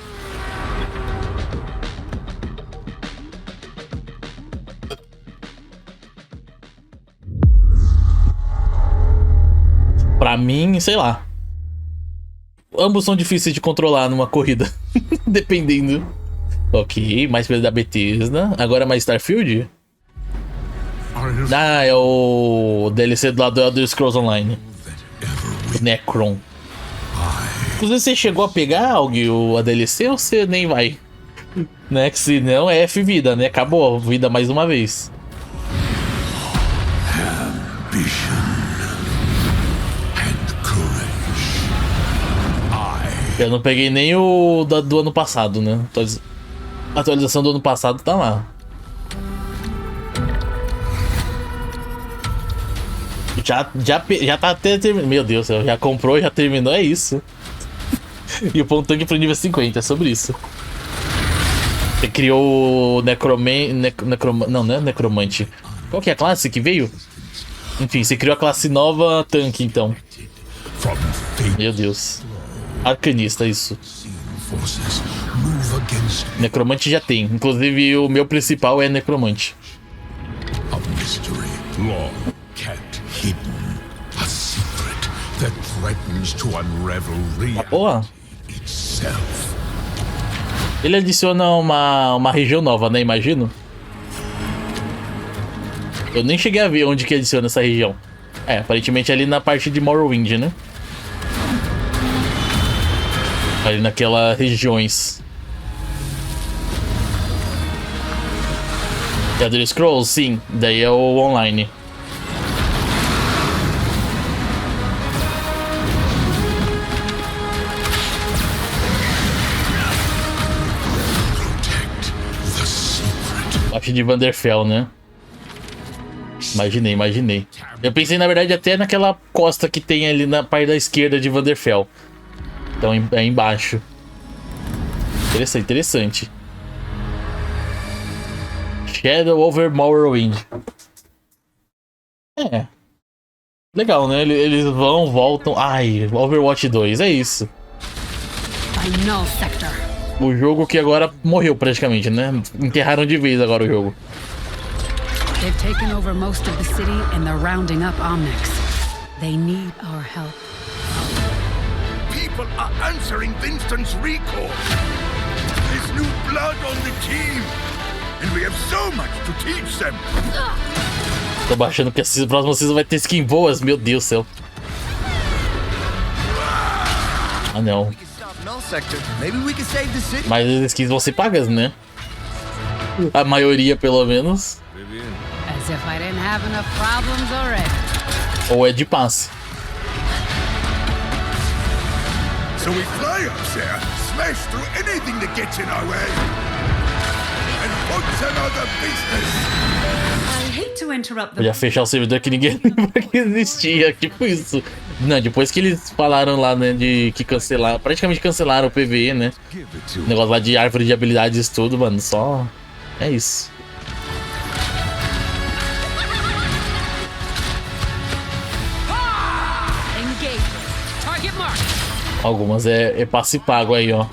Pra mim, sei lá. Ambos são difíceis de controlar numa corrida. Dependendo. Ok, mais da Bethesda. Agora mais Starfield? Ah, é o DLC do lado do Elder Scrolls Online. O Necron. Inclusive, você chegou a pegar a DLC ou você nem vai? Né? Que se não é F-vida, né? Acabou a vida mais uma vez. Eu não peguei nem o do ano passado, né? A atualização do ano passado tá lá. Já tá até terminando. Meu Deus do céu, já comprou, já terminou, é isso. E o ponto tanque pro nível 50, é sobre isso. Você criou o não é necromante. Qual que é a classe que veio? Enfim, você criou a classe nova tanque, então. Meu Deus. Arcanista, isso. Necromante já tem. Inclusive, o meu principal é necromante. Boa. Ele adiciona uma região nova, né? Imagino. Eu nem cheguei a ver onde que adiciona essa região. É, aparentemente ali na parte de Morrowind, né? Ali naquelas regiões. Elder Scrolls, sim. Daí é o online. Parte de Vanderfell, né? Imaginei. Eu pensei, na verdade, até naquela costa que tem ali na parte da esquerda de Vanderfell. Então é embaixo. Interessante. Shadow over Morrowind. É. Legal, né? Eles voltam. Ai, Overwatch 2, é isso. O jogo que agora morreu praticamente, né? Enterraram de vez agora o jogo. They've taken over most of the city and they're rounding up Omnics. They need our help. People are answering Winston's recall. There's new blood on the team, and we have so much to teach them. Tô achando que a próxima season vai ter skin boas, meu Deus do céu. Ah, não. Mas as skins vão ser pagas, né? A maioria, pelo menos. As if I didn't have enough problems already. Ou é de passe. So we fly up there, smash through anything that gets in our way, and what's another business? I hate to interrupt the... Podia fechar o servidor que ninguém lembra que existia, tipo isso. Não, depois que eles falaram lá, né, de que cancelaram, praticamente cancelaram o PvE, né? O negócio lá de árvore de habilidades e tudo, mano, só... É isso. Algumas é passe pago aí, ó.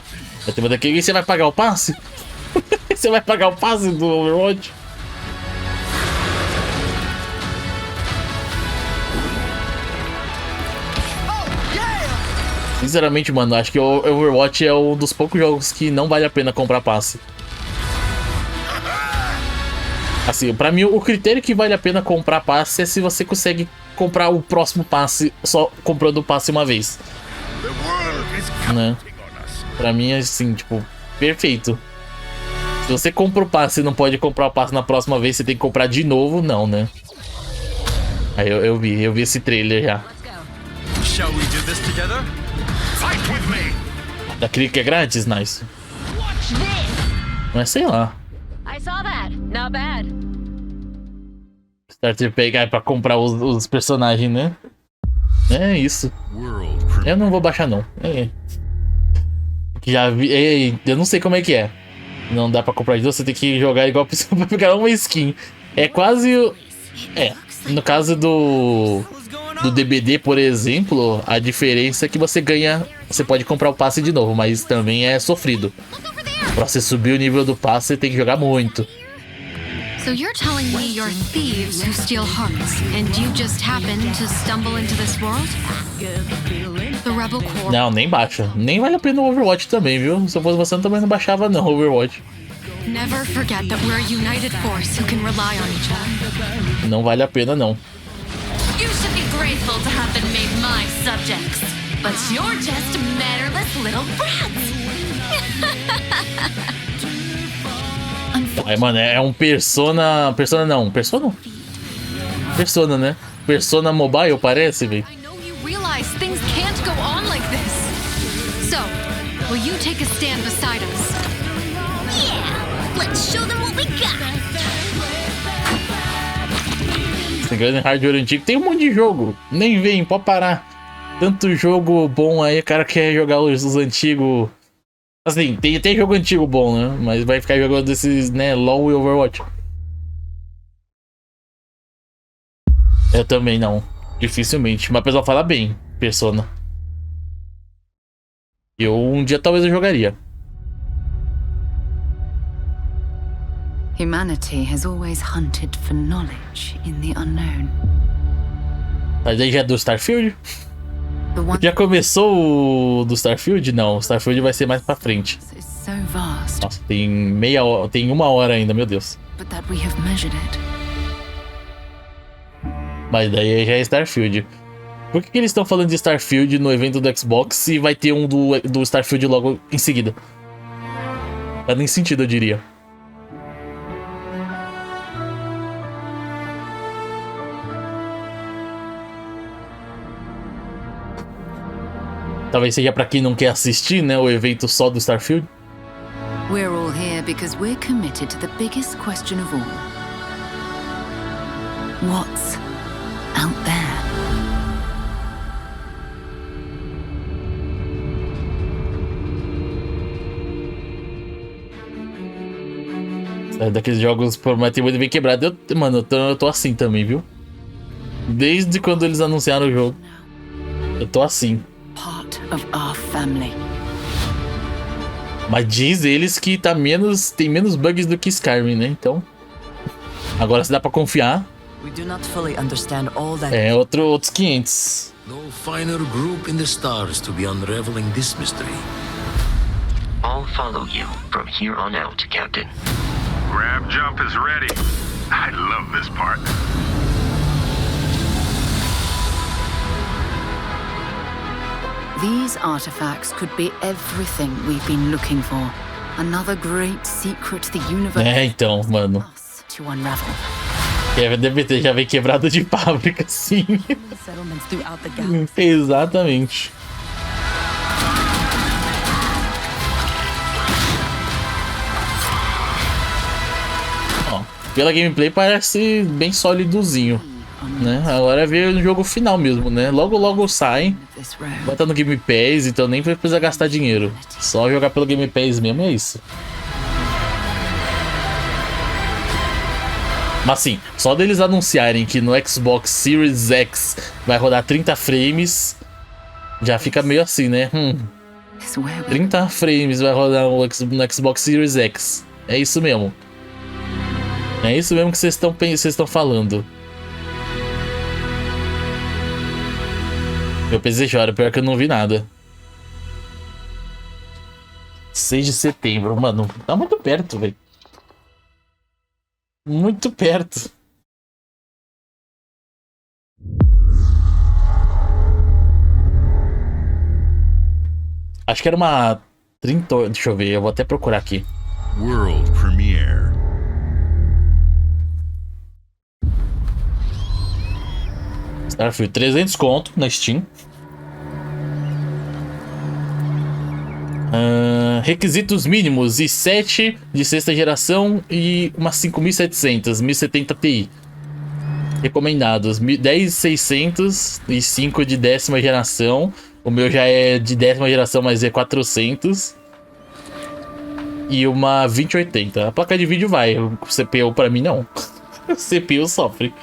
Vai ter uma daqui. E você vai pagar o passe? Você vai pagar o passe do Overwatch? Sinceramente, mano, acho que o Overwatch é um dos poucos jogos que não vale a pena comprar passe. Assim, pra mim, o critério que vale a pena comprar passe é se você consegue comprar o próximo passe só comprando o passe uma vez. Né? Pra mim é assim, tipo, perfeito. Se você compra o passe e não pode comprar o passe na próxima vez, você tem que comprar de novo, não, né? Aí eu vi esse trailer já. Shall we do this together? Fight with me. Daquele que é grátis, nice. Mas sei lá. I saw that. Not bad. Starter Pack pra comprar os personagens, né? É isso. Eu não vou baixar, não. Já vi. Eu não sei como é que é. Não dá pra comprar de novo, você tem que jogar igual a pessoa pra pegar uma skin. É quase. No caso do DBD, por exemplo, a diferença é que você ganha. Você pode comprar o passe de novo, mas também é sofrido. Pra você subir o nível do passe, você tem que jogar muito. So you're telling me you're thieves who steal hearts, and you just happened to stumble into this world? The Rebel Corps. Não, nem baixa. Nem vale a pena o Overwatch também, viu? Se eu fosse você, eu também não baixava não, Overwatch. Never forget that we're a united force who can rely on each other. Não vale a pena, não. You should be grateful to have been made my subjects, but you're just mannerless little brats. Aí, mano, é um Persona... Persona, né? Persona Mobile, parece, velho. You realize things can't go on like this. So, will you take a stand beside us? Yeah, let's show them what we got. Se engana em hardware antigo, tem um monte de jogo. Nem vem, pode parar. Tanto jogo bom aí, o cara quer jogar os antigos. Assim, tem jogo antigo bom, né? Mas vai ficar jogando esses, né, LoL e Overwatch. Eu também não. Dificilmente. Mas o pessoal fala bem, Persona. Um dia talvez eu jogaria. Humanity has always hunted for knowledge in the unknown. Mas aí já é do Starfield? Já começou o do Starfield? Não, o Starfield vai ser mais pra frente. Nossa, tem 1 hora ainda, meu Deus. Mas daí já é Starfield. Por que eles estão falando de Starfield no evento do Xbox e vai ter um do Starfield logo em seguida? Não faz nem sentido, eu diria. Talvez seja pra quem não quer assistir, né, o evento só do Starfield. We're all here because we're committed to the biggest question of all. What's out there? É daqueles jogos que prometem muito bem quebrado. Mano, eu tô assim também, viu? Desde quando eles anunciaram o jogo. Eu tô assim. Of our family. Mas diz eles que tem menos bugs do que Skyrim, né? Então, agora se dá pra confiar. É outros 500. No finer group in the stars to be unraveling this mystery. I'll follow you from here on out, Captain. Grab jump is ready. I love this part. These artifacts could be everything we've been looking for. Another great secret the universe então, mano. to unravel. Deve já vem quebrado de fábrica, sim. Exatamente. Ó, pela gameplay parece bem sólidozinho, né? Agora é ver o jogo final mesmo, né? Logo sai. Vai estar no Game Pass, então nem vai precisar gastar dinheiro. Só jogar pelo Game Pass mesmo, é isso. Mas assim, só deles anunciarem que no Xbox Series X vai rodar 30 frames, já fica meio assim, né? 30 frames vai rodar no Xbox Series X. É isso mesmo. É isso mesmo que vocês estão falando. Meu PC chora, pior que eu não vi nada. 6 de setembro, mano. Tá muito perto, velho. Muito perto. Acho que era uma 30... Deixa eu ver, eu vou até procurar aqui. World Premiere. Starfield, 300 conto na Steam. Requisitos mínimos: i7 de sexta geração e umas 5.700, 1070 Ti. Recomendados: 10.600 e 5 de 10ª geração. O meu já é de 10ª geração, mas é 400. E uma 2080. A placa de vídeo vai, o CPU pra mim não. O CPU sofre.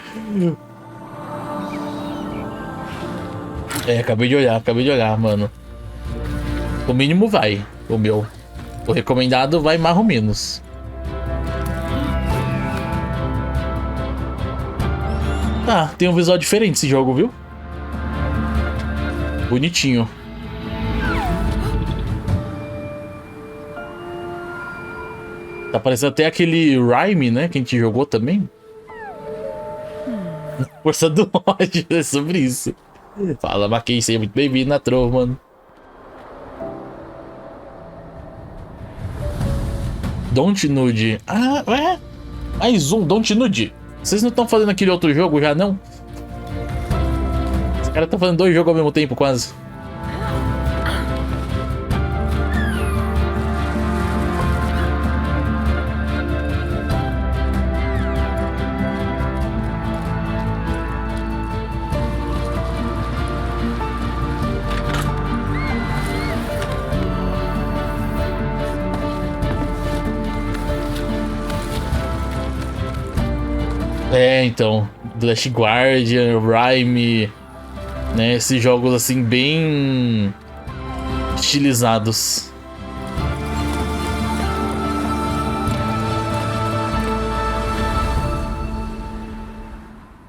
Acabei de olhar, mano. O mínimo vai, o meu. O recomendado vai mais ou menos. Ah, tem um visual diferente esse jogo, viu? Bonitinho. Tá parecendo até aquele Rhyme, né? Que a gente jogou também. Força do ódio, é sobre isso. Fala, Maquin, seja muito bem-vindo na Trove, mano. Don't Nude. Ah, ué? Mais um, Don't Nude. Vocês não estão fazendo aquele outro jogo já, não? Os caras estão fazendo 2 jogos ao mesmo tempo, quase. Então, Last Guardian, Rhyme, né, esses jogos assim bem estilizados.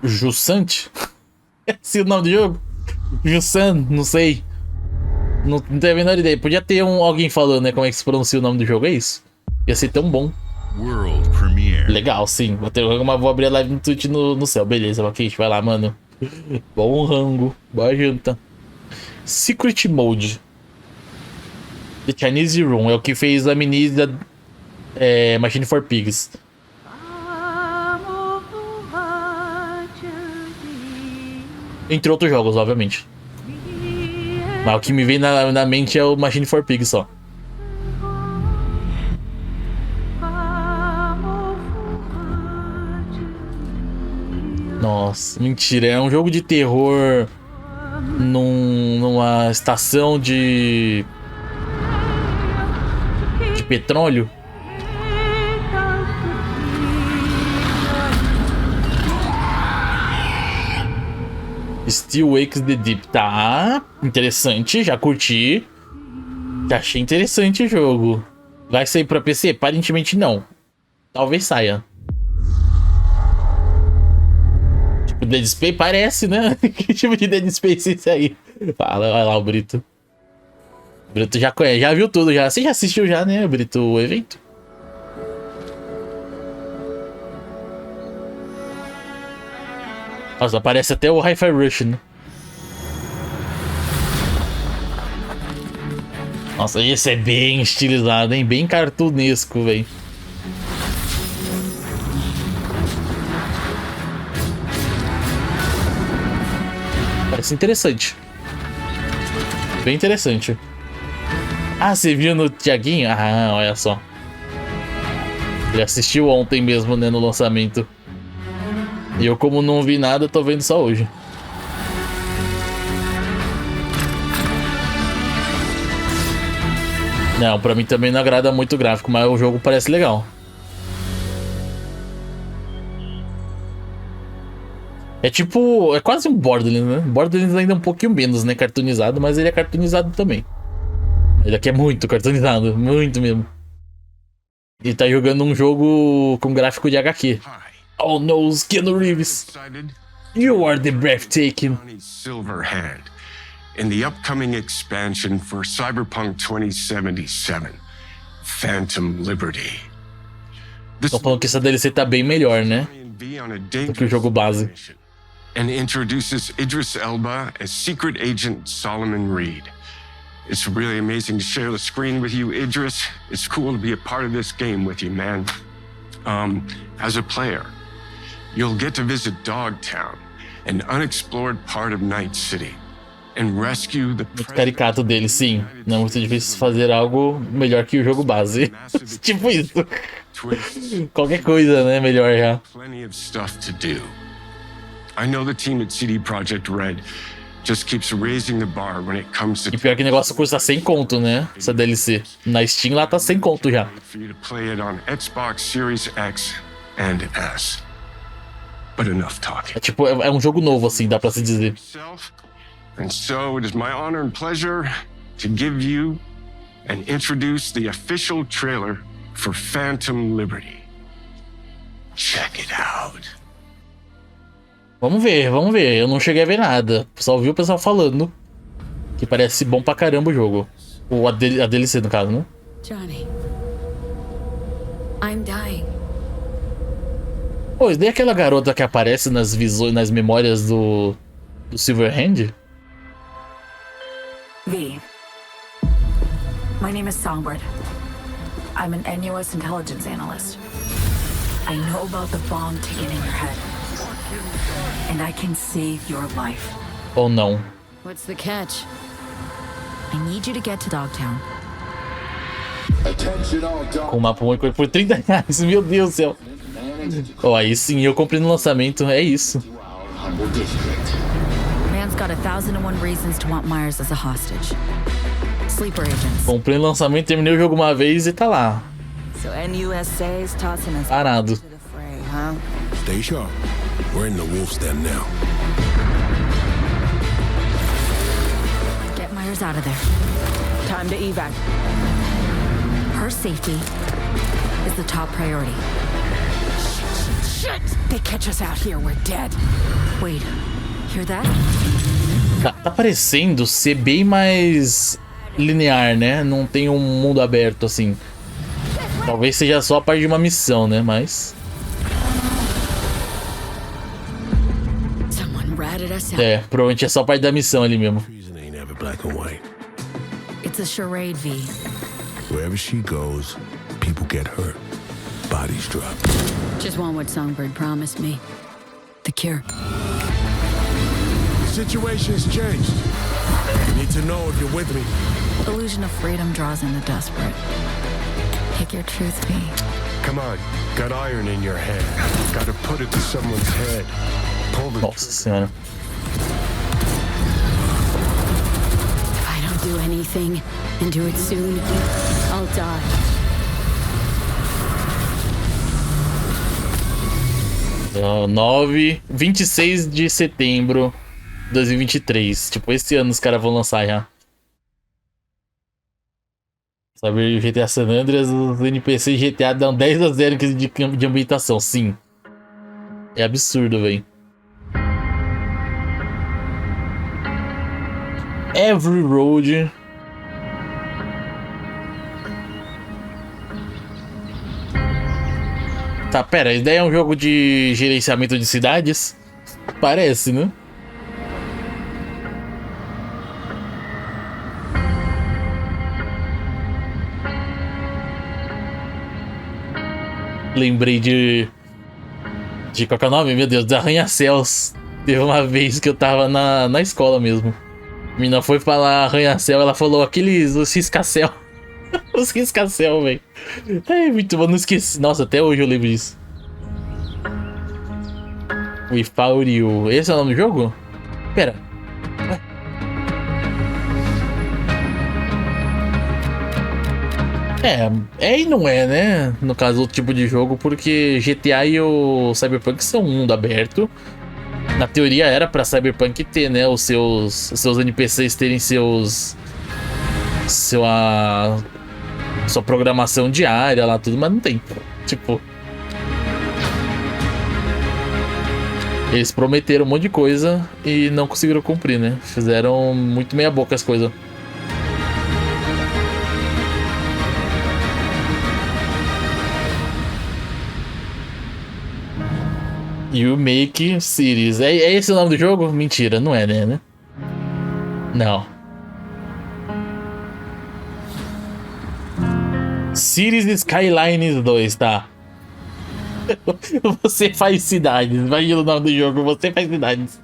Jussante? Esse é o nome do jogo? Jussan, não sei. Não tenho a menor ideia. Podia ter alguém falando, né, como é que se pronuncia o nome do jogo, é isso? Ia ser tão bom. World Premiere. Legal, sim. Vou abrir a live no Twitch no céu. Beleza, ok, vai lá, mano. Bom rango. Boa janta. Secret Mode. The Chinese Room. É o que fez a mini da Machine for Pigs. Entre outros jogos, obviamente. Mas o que me vem na mente é o Machine for Pigs só. Nossa, mentira, é um jogo de terror numa estação de petróleo. Still Wakes the Deep, tá? Interessante, já curti. Já achei interessante o jogo. Vai sair pra PC? Aparentemente não. Talvez saia. Dead Space parece, né? Que tipo de Dead Space é esse aí? Fala, olha lá o Brito. O Brito já conhece, já viu tudo já. Você já assistiu já, né, Brito, o evento? Nossa, aparece até o Hi-Fi Rush, né? Nossa, esse é bem estilizado, hein? Bem cartunesco, velho. Parece interessante. Bem interessante. Ah, você viu no Thiaguinho? Ah, olha só. Ele assistiu ontem mesmo, né, no lançamento. E eu, como não vi nada, tô vendo só hoje. Não, pra mim também não agrada muito o gráfico, mas o jogo parece legal. É tipo, é quase um Borderlands, né? Borderlands ainda é um pouquinho menos, né? Cartoonizado, mas ele é cartoonizado também. Ele aqui é muito cartoonizado, muito mesmo. Ele tá jogando um jogo com gráfico de HQ. Oh no, Keanu Reeves. You are the breathtaking. Silverhand in the upcoming expansion for Cyberpunk 2077. Phantom Liberty. Estão falando que essa DLC tá bem melhor, né? Do que o jogo base. And introduces Idris Elba as Secret Agent Solomon Reed. It's really amazing to share the screen with you, Idris. It's cool to be a part of this game with you, man. As a player, you'll get to visit Dogtown, an unexplored part of Night City, and rescue the... Muito caricato dele, sim. Não é muito difícil fazer algo melhor que o jogo base. Tipo isso. Qualquer coisa, né? Melhor já. Plenty of stuff to do. I know the team at CD Projekt Red just keeps raising the bar when it comes to... E pior que o negócio custa 100 conto, né? Essa DLC. Na Steam lá tá 100 conto já. For you to play it on Xbox Series X and S. But enough talking. É tipo, é um jogo novo, assim, dá pra se dizer. And so it is my honor and pleasure to give you and introduce the official trailer for Phantom Liberty. Check it out. Vamos ver. Eu não cheguei a ver nada. Só ouvi o pessoal falando que parece bom pra caramba o jogo. A DLC, no caso, né? Johnny, I'm dying. Pô, isso daí é aquela garota que aparece nas visões, nas memórias do Silverhand? V. My name is Songbird. I'm an NUS intelligence analyst. I know about the bomb ticking in your head. And I can save your life. Ou não? What's the catch? I need you to get to Dogtown. Com o mapa único por R$30. Meu Deus do céu. Oh, aí sim, eu comprei no lançamento. É isso. Man's got 1,001 reasons to want Myers as a hostage. Sleeper agents. Comprei no lançamento, terminei o jogo uma vez e tá lá. So NUSA's tossing us parado. to the fray, huh? Stay sharp. We're in the wolf's den now. Get Myers out of there. Time to evac. Her safety is the top priority. Shit! They catch us out here, we're dead. Wait, hear that? Tá parecendo ser bem mais linear, né? Não tem um mundo aberto assim. Talvez seja só a parte de uma missão, né? Mas... é, provavelmente é só a parte da missão ali mesmo. It's a charade, V. Wherever she goes, people get hurt. Bodies drop. Just want what Songbird promised me. The cure. The situation's changed. You need to know if you're with me. Illusion of freedom draws in the desperate. Pick your truth, V. Come on, got iron in your hand. Gotta put it to someone's head. Pull the Nossa senhora. If I don't do anything and do it soon, I'll die. Então, 26 de setembro de 2023. Tipo, esse ano os caras vão lançar já. Sabe, o GTA San Andreas, os NPC GTA dão 10-0 de ambientação, sim. É absurdo, velho. Every Road. Tá, pera, isso daí é um jogo de gerenciamento de cidades? Parece, né? Lembrei de qual que é o nome? Meu Deus, de Arranha-Céus. Teve uma vez que eu tava na escola mesmo. A menina foi falar arranha-céu, ela falou os risca-céu. Os risca-céu, velho. É muito bom, não esqueci. Nossa, até hoje eu lembro disso. Without You. Esse é o nome do jogo? Pera. É e não é, né? No caso, outro tipo de jogo, porque GTA e o Cyberpunk são um mundo aberto. Na teoria era pra Cyberpunk ter, né? Os seus NPCs terem sua programação diária lá, tudo, mas não tem. Tipo... eles prometeram um monte de coisa e não conseguiram cumprir, né? Fizeram muito meia boca as coisas. You Make Cities. É esse o nome do jogo? Mentira, não é, né? Não. Cities Skylines 2, tá. Você faz cidades. Imagina o nome do jogo. Você faz cidades.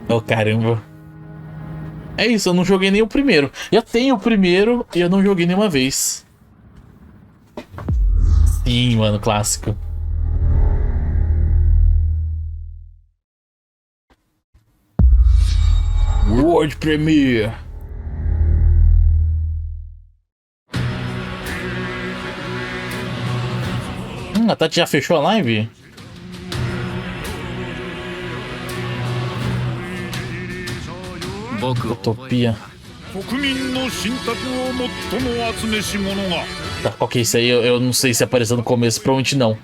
Oh, caramba. É isso, eu não joguei nem o primeiro. Eu tenho o primeiro e eu não joguei nenhuma vez. Sim, mano, clássico. World Premiere. A Tati já fechou a live? Utopia. Tá, qual que é isso aí? Eu não sei se apareceu no começo, provavelmente não.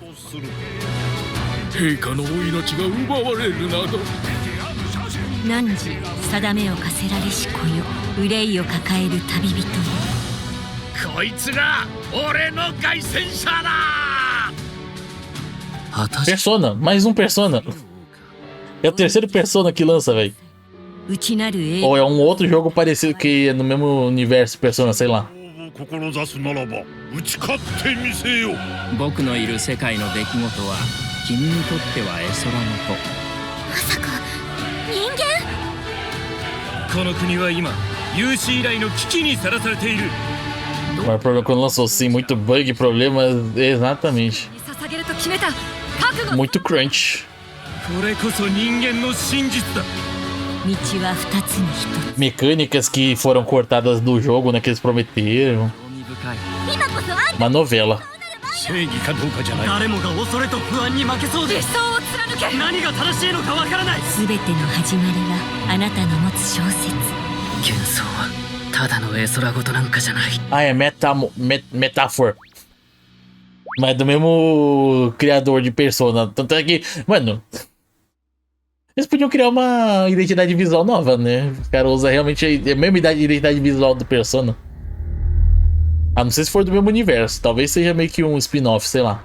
Persona, mais um Persona. É o terceiro Persona que lança, velho. Ou é um outro jogo parecido que é no mesmo universo Persona, sei lá. Mas o problema quando lançou, sim, muito bug, problemas, exatamente. Muito crunch. Mecânicas que foram cortadas do jogo, né, que eles prometeram. Uma novela. Ah, é metáfora. Mas é do mesmo criador de Persona. Tanto é que, mano, eles podiam criar uma identidade visual nova, né? Os caras usam realmente a mesma identidade visual do Persona. Ah, não sei se for do mesmo universo. Talvez seja meio que um spin-off, sei lá.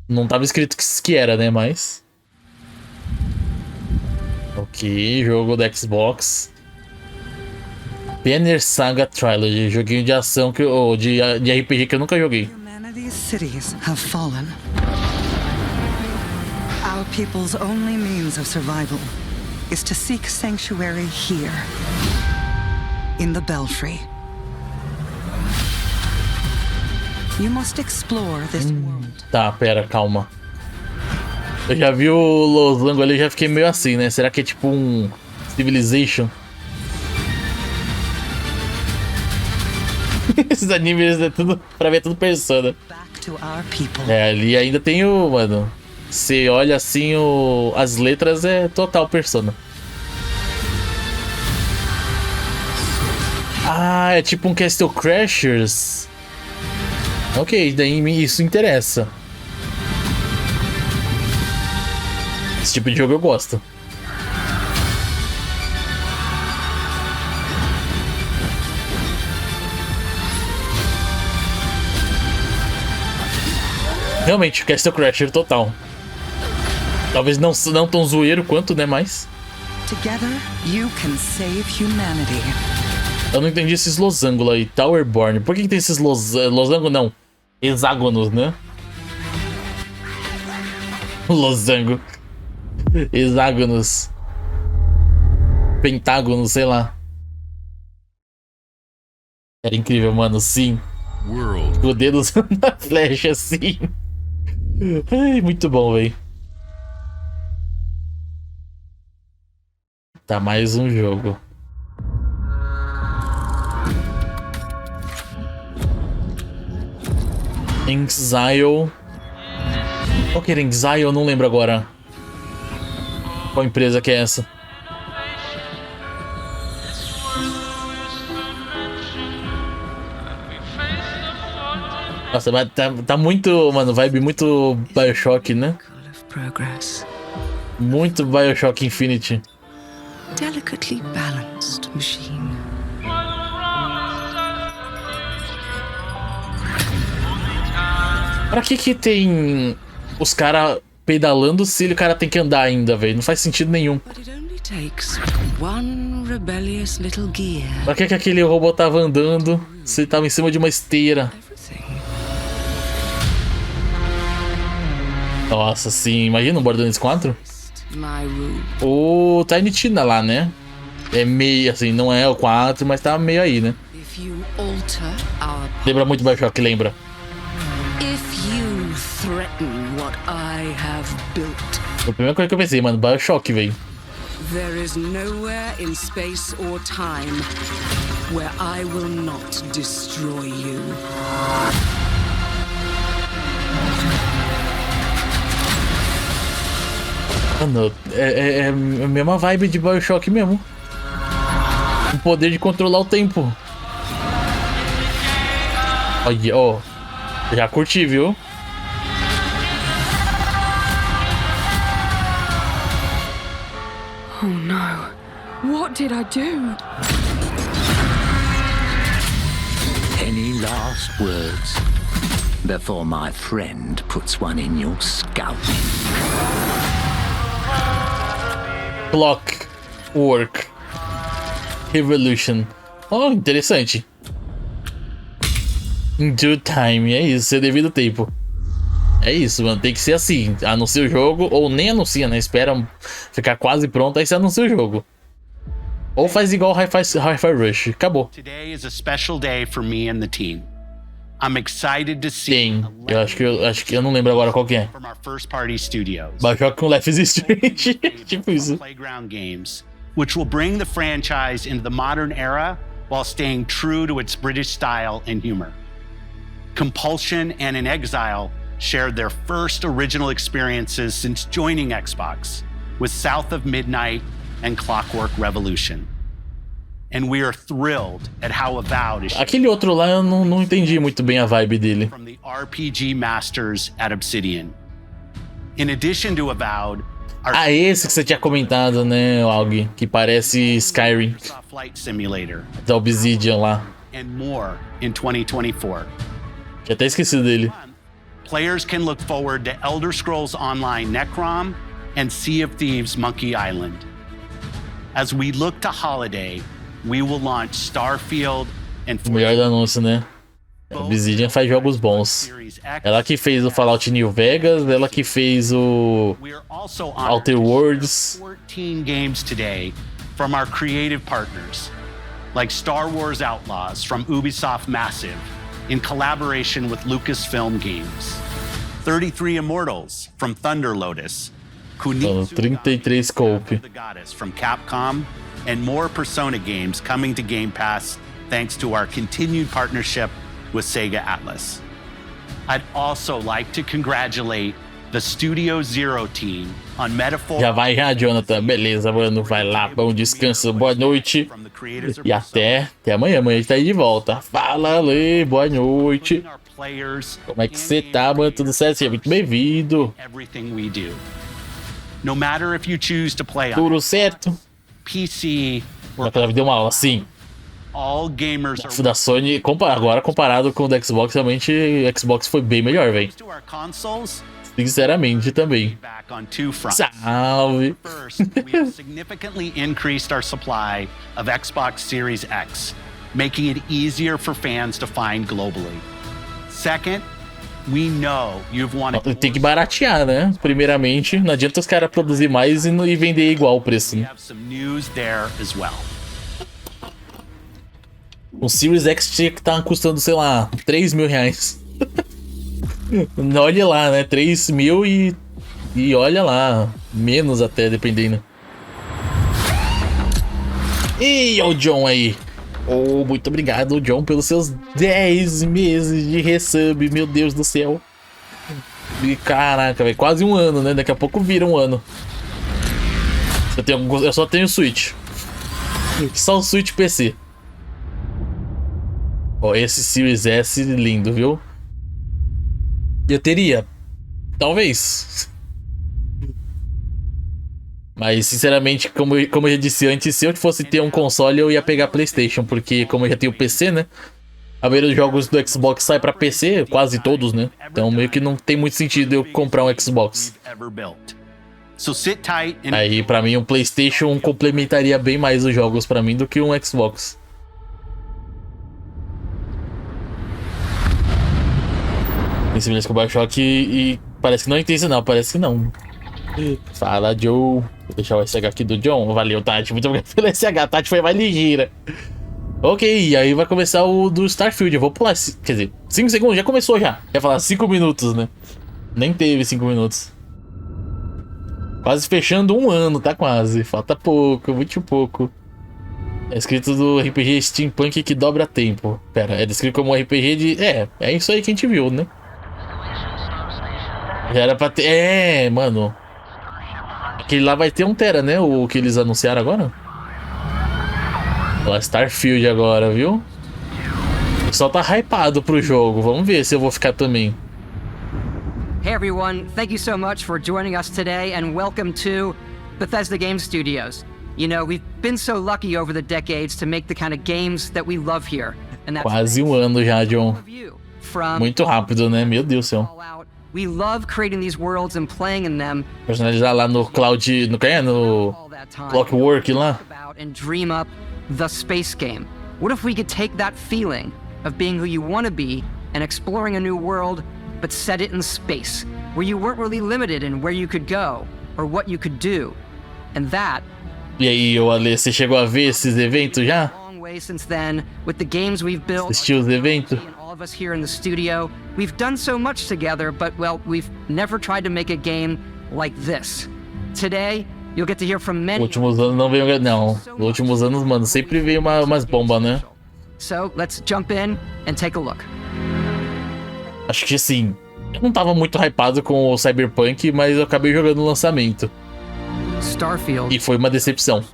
Não tava escrito que era, né? Mas... Ok, jogo do Xbox. Banner Saga Trilogy. Joguinho de ação de RPG que eu nunca joguei. These cities have fallen. Our people's only means of survival is to seek sanctuary here, in the Belfry. You must explore this world. Tá, pera, calma. Eu já vi o losango ali e já fiquei meio assim, né? Será que é tipo um Civilization? Esses animes é tudo, pra ver, é tudo Persona. É, ali ainda tem o, mano. Você olha assim, as letras é total Persona. Ah, é tipo um Castle Crashers. Ok, daí isso interessa. Esse tipo de jogo eu gosto. Realmente, Castle Crasher total. Talvez não tão zoeiro quanto, né, mas... Together, you can save humanity. Eu não entendi esses losangos aí. Towerborn. Por que tem esses losango não? Hexágonos, né? Losango. Hexágonos. Pentágonos, sei lá. Era incrível, mano, sim. O dedo usando a flecha, assim. Ai, muito bom, velho. Tá, mais um jogo. Exile. Qual que era Exile? Eu não lembro agora. Qual empresa que é essa? Nossa, mas tá muito, mano, vibe muito BioShock, né? Muito BioShock Infinity. Delicately balanced machine. Pra que tem os caras pedalando se o cara tem que andar ainda, velho. Não faz sentido nenhum. Pra que aquele robô tava andando se ele tava em cima de uma esteira? Nossa, sim. Imagina um Borderlands 4. O Tiny Tina lá, né? É meio assim, não é o 4, mas tá meio aí, né? Lembra muito Bioshock, lembra? Foi a primeira coisa que eu pensei, mano. Bioshock, velho. There is nowhere in space or time where I will not destroy you. Mano, é a mesma vibe de Bioshock mesmo. O poder de controlar o tempo. Olha, ó. Já curti, viu? Oh no. What did I do? Any last words before my friend puts one in your scalp? Clockwork Revolution. Oh, interessante. In due time, é isso, é devido tempo. É isso, mano, tem que ser assim. Anuncia o jogo, ou nem anuncia, né? Espera ficar quase pronto, aí você anuncia o jogo. Ou faz igual Hi-Fi Rush. Acabou. Today is a special day for me and the team. I'm excited to see. Sim, eu acho que eu não lembro agora qual que é. From our first party studios. Bioshock com Life is Strange. Tipo isso. Playground games, which will bring the franchise into the modern era while staying true to its British style and humor. Compulsion and In Exile shared their first original experiences since joining Xbox with South of Midnight and Clockwork Revolution. And we are thrilled at how Avowed is Aquele outro lá eu não entendi muito bem a vibe dele. from the RPG masters at Obsidian. In addition to Avowed, Ah, esse que você tinha comentado, né, Alg? Que parece Skyrim. Flight Simulator Da Obsidian lá. and more in 2024. Tinha até esquecido dele. Players can look forward to Elder Scrolls Online Necrom and Sea of Thieves Monkey Island. As we look to holiday, we will launch Starfield and O melhor do anúncio, né? A Obsidian faz jogos bons. Ela que fez o Fallout New Vegas, ela que fez o Outer Worlds. 14 games today from our creative partners, like Star Wars Outlaws from Ubisoft Massive in collaboration with Lucasfilm Games, 33 Immortals from Thunder Lotus, Kunitsu 33 Scope. the Goddess from Capcom, and more Persona games coming to Game Pass thanks to our continued partnership with Sega Atlas. I'd also like to congratulate the Studio Zero team on Metaphor. Já vai já, Jonathan. Beleza, mano. Vai lá, bom descanso, boa noite. E até amanhã. Amanhã a gente tá aí de volta. Fala, Ale, boa noite. Como é que você tá, mano? Tudo certo? Seja muito bem-vindo. Everything we do. No matter if you choose to play on Tudo certo? PC or Naquela vida deu uma aula, sim. all gamers are Da Sony, agora comparado com o da Xbox, realmente o Xbox foi bem melhor, velho. to our consoles Sinceramente também. back on two fronts. Salve! First, we have significantly increased our supply of Xbox Series X, making it easier for fans to find globally. Second, we know you've wanted Tem que baratear, né? Primeiramente, não adianta os caras produzir mais e vender igual o preço, né? some news there as well. O Series X tinha que estar custando, sei lá, 3 mil reais. Olha lá, né? 3 mil e olha lá. Menos até, dependendo. E o John aí. Oh, muito obrigado, John, pelos seus 10 meses de resub. Meu Deus do céu. E caraca, velho. Quase um ano, né? Daqui a pouco vira um ano. Eu só tenho Switch. Só o Switch PC. Ó, esse Series S lindo, viu? Eu teria. Talvez. Mas, sinceramente, como eu já disse antes, se eu fosse ter um console, eu ia pegar PlayStation. Porque, como eu já tenho PC, né? A maioria dos jogos do Xbox sai pra PC, quase todos, né? Então meio que não tem muito sentido eu comprar um Xbox. Aí pra mim um PlayStation complementaria bem mais os jogos pra mim do que um Xbox. Tem semelhança com o Bioshock e parece que não é intencional, parece que não. Fala, Joe. Vou deixar o SH aqui do John. Valeu, Tati. Muito obrigado pelo SH. Tati foi mais ligeira. Ok, aí vai começar o do Starfield. Eu vou pular, quer dizer, 5 segundos, já começou já. Ia falar 5 minutos, né? Nem teve 5 minutos. Quase fechando um ano, tá quase. Falta pouco, muito pouco. É escrito do RPG Steampunk que dobra tempo. Pera, é descrito como um RPG de... É isso aí que a gente viu, né? Já era pra ter... mano. Aquele lá vai ter 1 tera, né? O que eles anunciaram agora. Ó, Starfield agora, viu? O pessoal tá hypado pro jogo. Vamos ver se eu vou ficar também. Hey everyone, thank you so much for joining us today and welcome to Bethesda Game Studios. You know, we've been so lucky over the decades to make the kind of games that we love here. And that's quase um ano já, John. Muito rápido, né? Meu Deus do céu. We love creating these worlds and playing in them. Personalizar lá no Cloud, no Clockwork lá. And dream up the space game. What if we could take that feeling of being who you want to be and exploring a new world, but set it in space, where you weren't really limited in where you could go or what you could do, and that. E aí, Ale, você chegou a ver esses eventos já? Long way since then, with the games we've built. Assistiu os eventos? All of us here in the studio, we've done so much together, but well, we've never tried to make a game like this. Today, you'll get to hear from many. Últimos anos não veio, não. Nos últimos anos, mano, sempre veio umas bombas, né? So, let's jump in and take a look. Acho que sim. Eu não tava muito hypado com o Cyberpunk, mas eu acabei jogando no lançamento. Starfield. E foi uma decepção.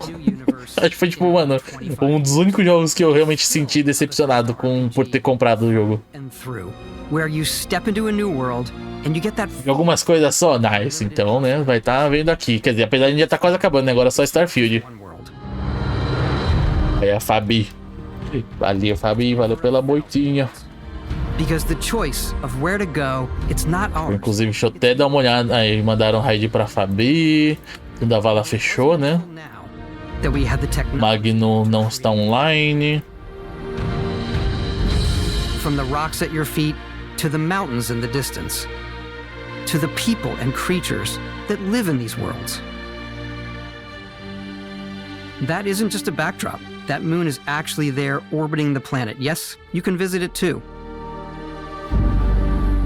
Acho que foi tipo, mano, um dos únicos jogos que eu realmente senti decepcionado por ter comprado o jogo. E algumas coisas só, nice, então, né, vai estar vendo aqui. Quer dizer, apesar de já tá quase acabando, né, agora é só Starfield. Aí a Fabi. Valeu, Fabi, valeu pela moitinha. Inclusive, deixa eu até dar uma olhada. Aí mandaram raid pra Fabi. O da Vala fechou, né? Magno não está online. From the rocks at your feet to the mountains in the distance, to the people and creatures that live in these worlds. That isn't just a backdrop. That moon is actually there orbiting the planet. Yes, you can visit it too.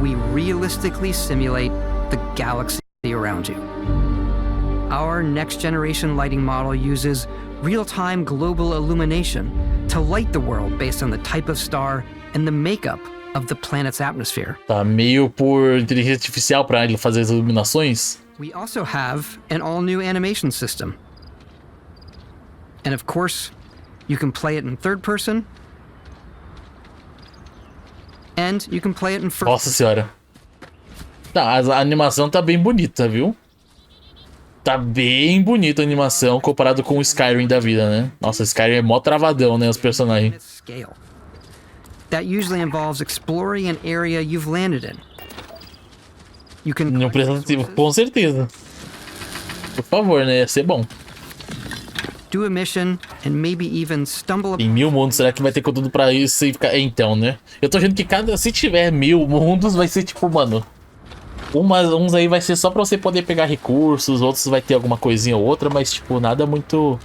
We realistically simulate the galaxy around you. Our next-generation lighting model uses real-time global illumination to light the world based on the type of star and the makeup of the planet's atmosphere. Tá meio por inteligência artificial para ele fazer as iluminações. We also have an all-new animation system. And of course, you can play it in third person. And you can play it in first. Nossa senhora. Tá, a animação tá bem bonita, viu? Tá bem bonita a animação comparado com o Skyrim da vida, né? Nossa, Skyrim é mó travadão, né, os personagens. That usually involves exploring an area you've landed in. You can não precisa, com certeza. Por favor, né? Ia ser bom. Do a mission and maybe even stumble. Em 1000 mundos, será que vai ter conteúdo pra isso e ficar... Então, né? Eu tô achando que se tiver 1000 mundos, vai ser tipo, mano... Uns aí vai ser só pra você poder pegar recursos, outros vai ter alguma coisinha ou outra, mas tipo, nada muito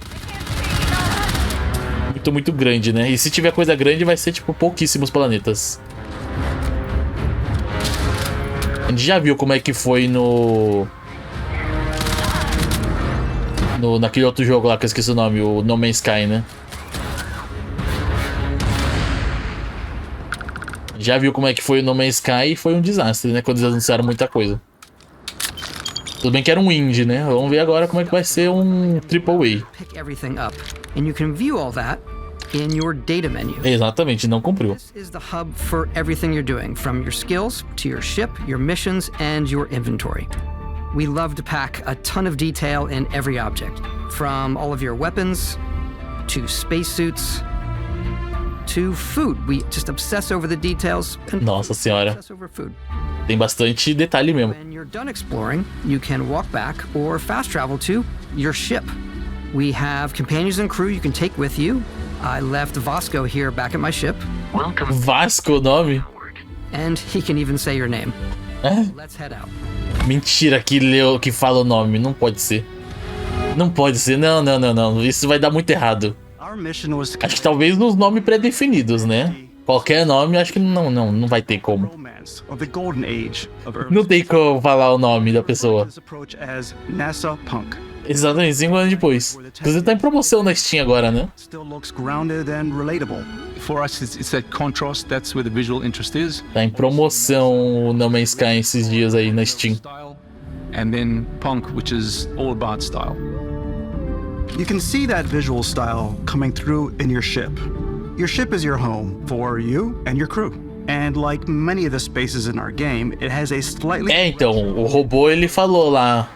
grande, né? E se tiver coisa grande, vai ser tipo pouquíssimos planetas. A gente já viu como é que foi naquele outro jogo lá que eu esqueci o nome, o No Man's Sky, né? Já viu como é que foi o No Man's Sky e foi um desastre, né? Quando eles anunciaram muita coisa. Tudo bem que era um indie, né? Vamos ver agora como é que vai ser um AAA. Exatamente, não cumpriu. This is the hub for everything you're doing, from your skills to your ship, your missions, and your inventory. We love to pack a ton of detail in every object, from all of your weapons to spacesuits to food. We just obsess over the details and Nossa senhora. obsess over food. Tem bastante detalhe mesmo. When you're done exploring, you can walk back or fast travel to your ship. We have companions and crew you can take with you. I left Vasco here back at my ship. Welcome. Vasco o nome? And he can even say your name. É? Let's head out. Mentira que fala o nome. Não pode ser. Não pode ser. Não. Isso vai dar muito errado. Acho que talvez nos nomes pré-definidos, né? Qualquer nome, acho que não vai ter como. Não tem como falar o nome da pessoa. Exatamente, 5 anos depois. Inclusive tá em promoção na Steam agora, né? Tá em promoção o No Man's Sky esses dias aí na Steam. And then punk, which is all about style. You can see that visual style coming through in your ship. Your ship is your home for you and your crew. And like many of the spaces in our game, it has a slightly... Então, o robô ele falou lá,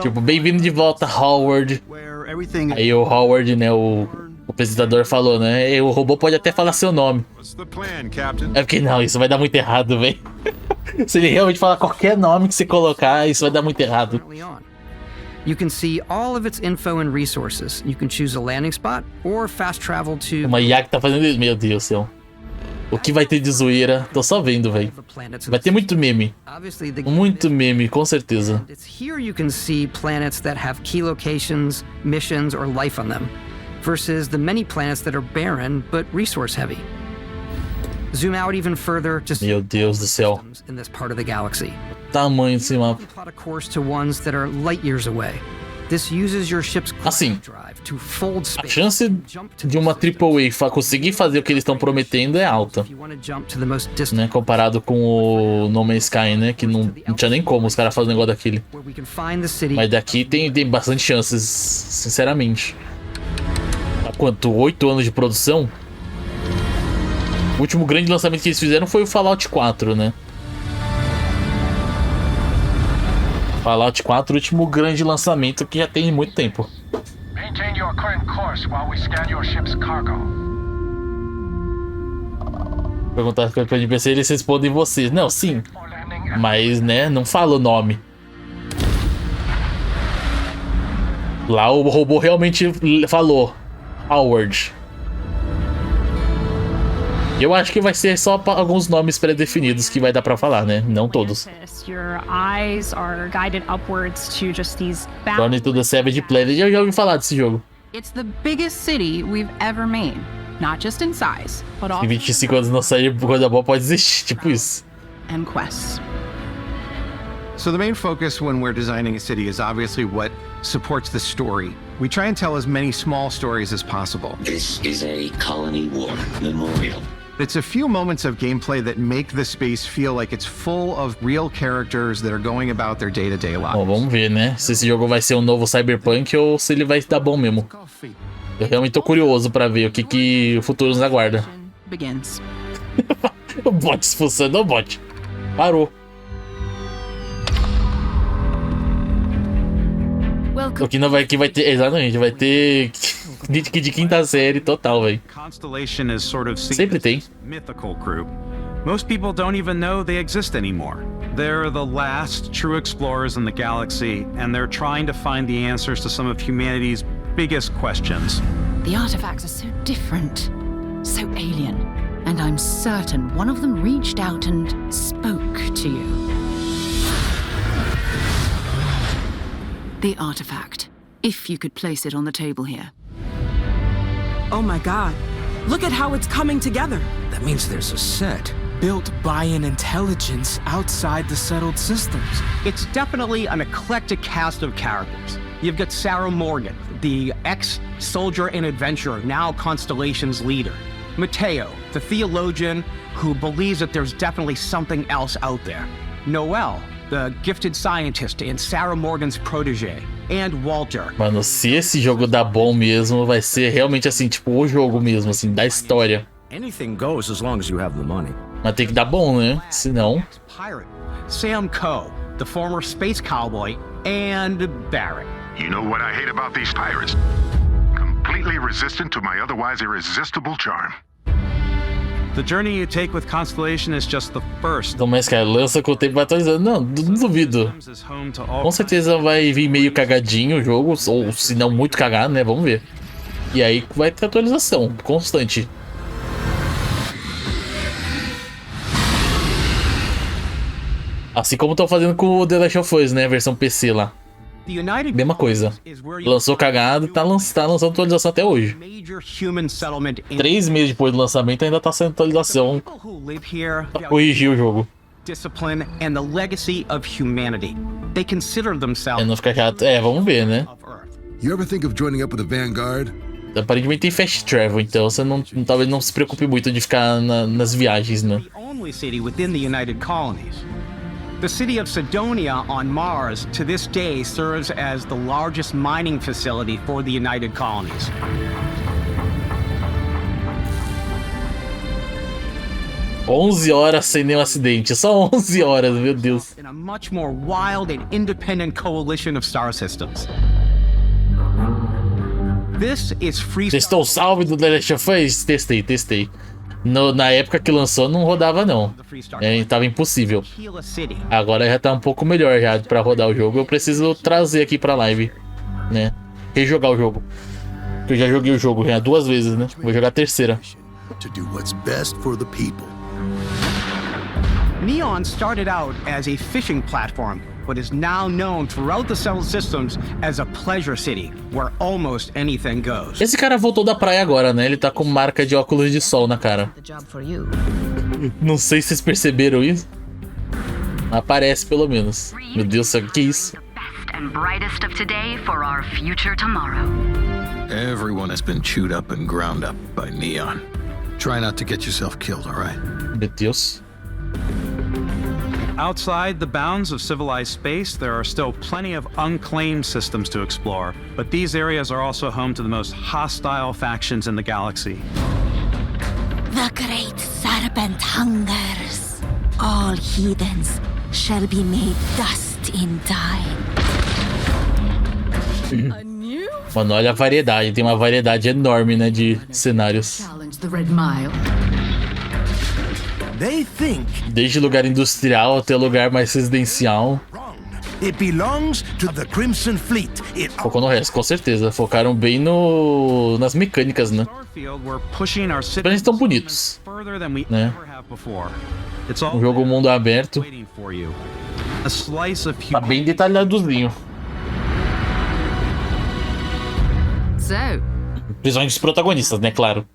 tipo, bem-vindo de volta, Howard. Aí o Howard, né, o apresentador falou, né, e o robô pode até falar seu nome. É porque não, isso vai dar muito errado, velho. Se ele realmente falar qualquer nome que você colocar, isso vai dar muito errado. You can see all of its info and resources. You can choose a landing spot or fast travel to... Uma IA que tá fazendo isso, meu Deus do céu. O que vai ter de zoeira? Tô só vendo, velho. Vai ter muito meme. Muito meme, com certeza. It's here you can see planets that have key locations, missions, or life on them, versus the many planets that are barren but resource heavy. Zoom out even further to Meu Deus do céu. in this part of the galaxy. Tamanho desse mapa. Plot a course to ones that are light years away. This uses your ship's Assim, drive to fold a space. chance de uma AAA conseguir fazer o que eles estão prometendo é alta, né? Comparado com o No Man's Sky, né? Que não tinha nem como os caras fazerem um negócio daquele. Mas daqui tem bastante chances, sinceramente. Há quanto? 8 anos de produção? O último grande lançamento que eles fizeram foi o Fallout 4, né? Fallout 4, o último grande lançamento que já tem muito tempo. Maintain your current course while we scan your ship's cargo. Perguntar as coisas pra NPC, eles respondem vocês. Não, sim. Mas, né, não fala o nome. Lá o robô realmente falou Howard. Eu acho que vai ser só alguns nomes pré-definidos que vai dar pra falar, né? Não todos. Your eyes are guided upwards to just these Journey to the Savage Planet. Eu já ouvi falar desse jogo. It's the biggest city we've ever made, not just in size, but also Se 25 anos não sair coisa boa, pode existir, tipo isso. and quests. So the main focus when we're designing a city is obviously what supports the story. We try and tell as many small stories as possible. This is a Colony War memorial. It's a few moments of gameplay that make the space feel like it's full of real characters that are going about their day-to-day lives. Bom, vamos ver, né? Se esse jogo vai ser um novo Cyberpunk ou se ele vai dar bom mesmo. Eu realmente tô curioso pra ver o que o futuro nos aguarda. Begins. O bot expulsando o bot. Parou. O que não vai, que vai ter, exatamente, vai ter de quinta série total, velho. Constellation is sort of Sempre tem. Mythical group. Most people don't even know they exist anymore. They're the last true explorers in the galaxy, and they're trying to find the answers to some of humanity's biggest questions. The artifacts are so different, so alien, and I'm certain one of them reached out and spoke to you. The artifact, if you could place it on the table here. Oh my god, look at how it's coming together. That means there's a set built by an intelligence outside the settled systems. It's definitely an eclectic cast of characters. You've got Sarah Morgan, the ex-soldier and adventurer, now Constellation's leader. Mateo, the theologian who believes that there's definitely something else out there. Noel, the gifted scientist and Sarah Morgan's protege. And Walter. Mano, se esse jogo dá bom mesmo, vai ser realmente assim, tipo, o jogo mesmo, assim, da história. Anything goes as long as you have the money. Mas tem que dar bom, né? Senão... Pirate, Sam Coe, the former space cowboy, and Barrett. You know what I hate about these pirates? Completely resistant to my otherwise irresistible charm. The journey you take with Constellation is just the first. Então, mas cara, lança com o tempo vai atualizando. Não duvido. Com certeza vai vir meio cagadinho o jogo, ou se não muito cagado, né? Vamos ver. E aí vai ter atualização constante. Assim como estão fazendo com o The Last of Us, né? A versão PC lá. Mesma coisa. Lançou cagado, tá lançando atualização até hoje. 3 meses depois do lançamento ainda tá saindo atualização pra corrigir o jogo. É, não ficar chato. É, vamos ver, né? Aparentemente tem fast travel, então você não, talvez não se preocupe muito de ficar nas viagens, né? The city of Sidonia on Mars to this day serves as the largest mining facility for the United Colonies. "11 horas sem nenhum acidente, só 11 horas, meu Deus." In a much more wild and independent coalition of star systems. This is free. Testou o salve do The Last of Us? Testei. Na época que lançou não rodava não, tava impossível. Agora já tá um pouco melhor já pra rodar o jogo. Eu preciso trazer aqui pra live, né? Rejogar o jogo. Eu já joguei o jogo já 2 vezes, né? Vou jogar a terceira. Neon started out as a fishing platform, but is now known throughout the settled systems as a pleasure city, where almost anything goes. Esse cara voltou da praia agora, né? Ele tá com marca de óculos de sol na cara. Não sei se vocês perceberam isso. Aparece pelo menos. Meu Deus, que isso? And brightest of today for our future tomorrow. Everyone has been chewed up and ground up by Neon. Try not to get yourself killed, all right? Meu Deus. Outside the bounds of civilized space, there are still plenty of unclaimed systems to explore, but these areas are also home to the most hostile factions in the galaxy. The great serpent hungers. All heathens shall be made dust in time. Mano, olha a variedade, tem uma variedade enorme, né, de cenários. Desde lugar industrial até lugar mais residencial. Focou no resto, com certeza. Focaram bem nas mecânicas, né? Eles estão bonitos, né? Um jogo mundo aberto. Tá bem detalhadozinho. Principalmente os protagonistas, né? Claro.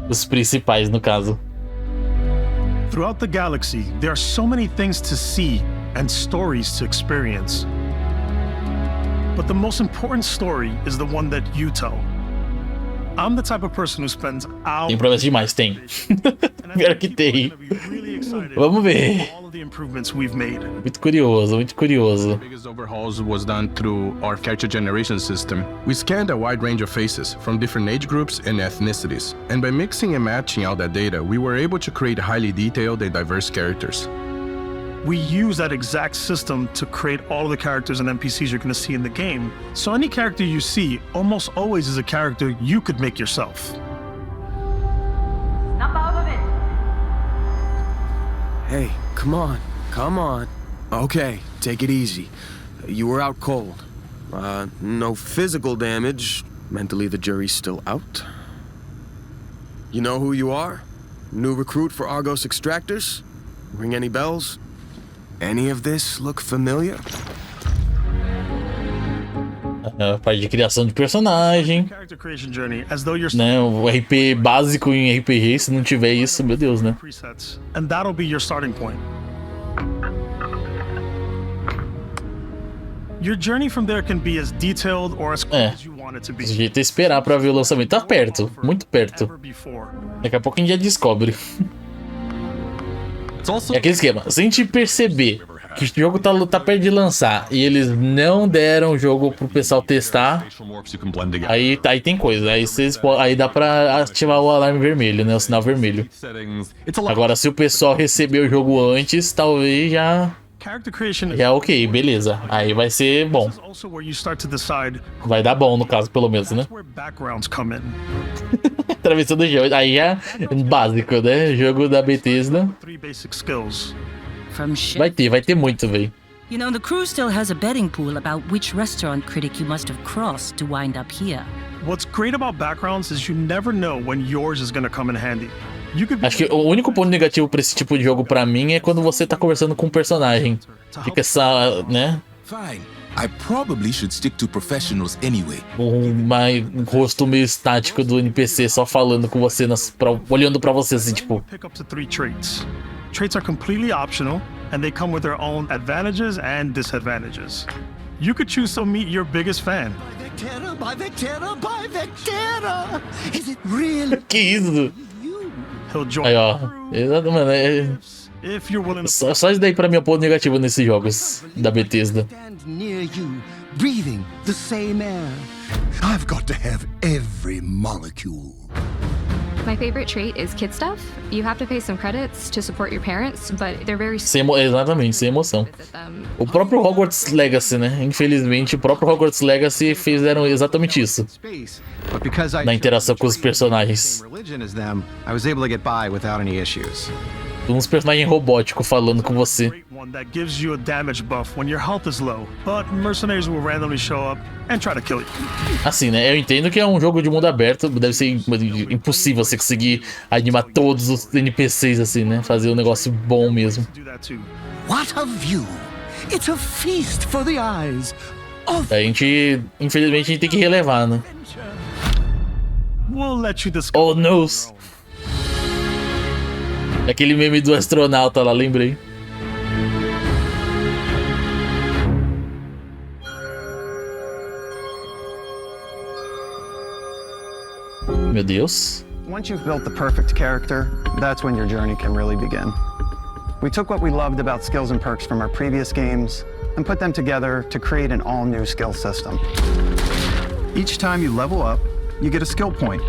Os principais, no caso. Throughout the galaxy, there are so many things to see and stories to experience. But the most important story is the one that you tell. I'm the type of person who spends hours. Tem promessa demais, tem. Pior que tem. Vamos ver. Muito curioso, muito curioso. The biggest overhauls was done through our character generation system. We scanned a wide range of faces from different age groups and ethnicities, and by mixing and matching all that data, we were able to create highly detailed and diverse characters. We use that exact system to create all of the characters and NPCs you're going to see in the game. So any character you see almost always is a character you could make yourself. Snap out of it. Hey, come on. Okay, take it easy. You were out cold. No physical damage. Mentally, the jury's still out. You know who you are? New recruit for Argos Extractors? Ring any bells? Any of this look familiar? A parte de criação de personagem, né? O RP básico em RPG, se não tiver isso, meu Deus, né? And that'll be your starting point. Your journey from there can be as detailed or as close as you want it to be. O jeito é esperar pra ver o lançamento. Tá perto, muito perto. Daqui a pouco a gente já descobre. É aquele esquema, se a gente perceber que o jogo tá perto de lançar e eles não deram o jogo pro pessoal testar, aí tem coisa, aí dá pra ativar o alarme vermelho, né, o sinal vermelho. Agora, se o pessoal receber o jogo antes, talvez já ok, beleza, aí vai ser bom. Vai dar bom no caso, pelo menos, né? atravessando o jogo. Aí já básico, né? Jogo da Bethesda. Vai ter muito, velho. You know, the crew still has a betting pool about which restaurant critic you must have crossed to wind up here. What's great about backgrounds is you never know when yours is gonna come in handy. Acho que o único ponto negativo pra esse tipo de jogo pra mim é quando você tá conversando com um personagem. Fica essa, né? Fine. I probably should stick to professionals anyway. Um rosto meio estático do NPC só falando com você, olhando pra você assim, tipo. Pick up to 3 traits. Traits are completely optional, and they come with their own advantages and disadvantages. You could choose to meet your biggest fan. By Vectera! Is it really? Que isso? He'll join. Aí, ó. Exato, mano. Só isso daí pra mim é um ponto negativo nesses jogos da Bethesda. Near you, breathing the same air. I've got to have every molecule. My favorite trait is kid stuff. You have to pay some credits to support your parents, but they're very... Exatamente, sem emoção. O próprio Hogwarts Legacy, né? Infelizmente, o próprio Hogwarts Legacy fizeram exatamente isso. Na interação com os personagens. Uns personagens robóticos falando com você. That gives you a damage buff when your health is low, but mercenaries will randomly show up and try to kill you. Assim, né? Eu entendo que é um jogo de mundo aberto, deve ser impossível você conseguir animar todos os NPCs assim, né? Fazer um negócio bom mesmo. What a view! It's a feast for the eyes. A gente, infelizmente, a gente tem que relevar, né? We'll let you discover. Oh, no! Aquele meme do astronauta lá, lembrei. Meu Deus. Once you've built the perfect character, that's when your journey can really begin. We took what we loved about skills and perks from our previous games and put them together to create an all-new skill system. Each time you level up, you get a skill point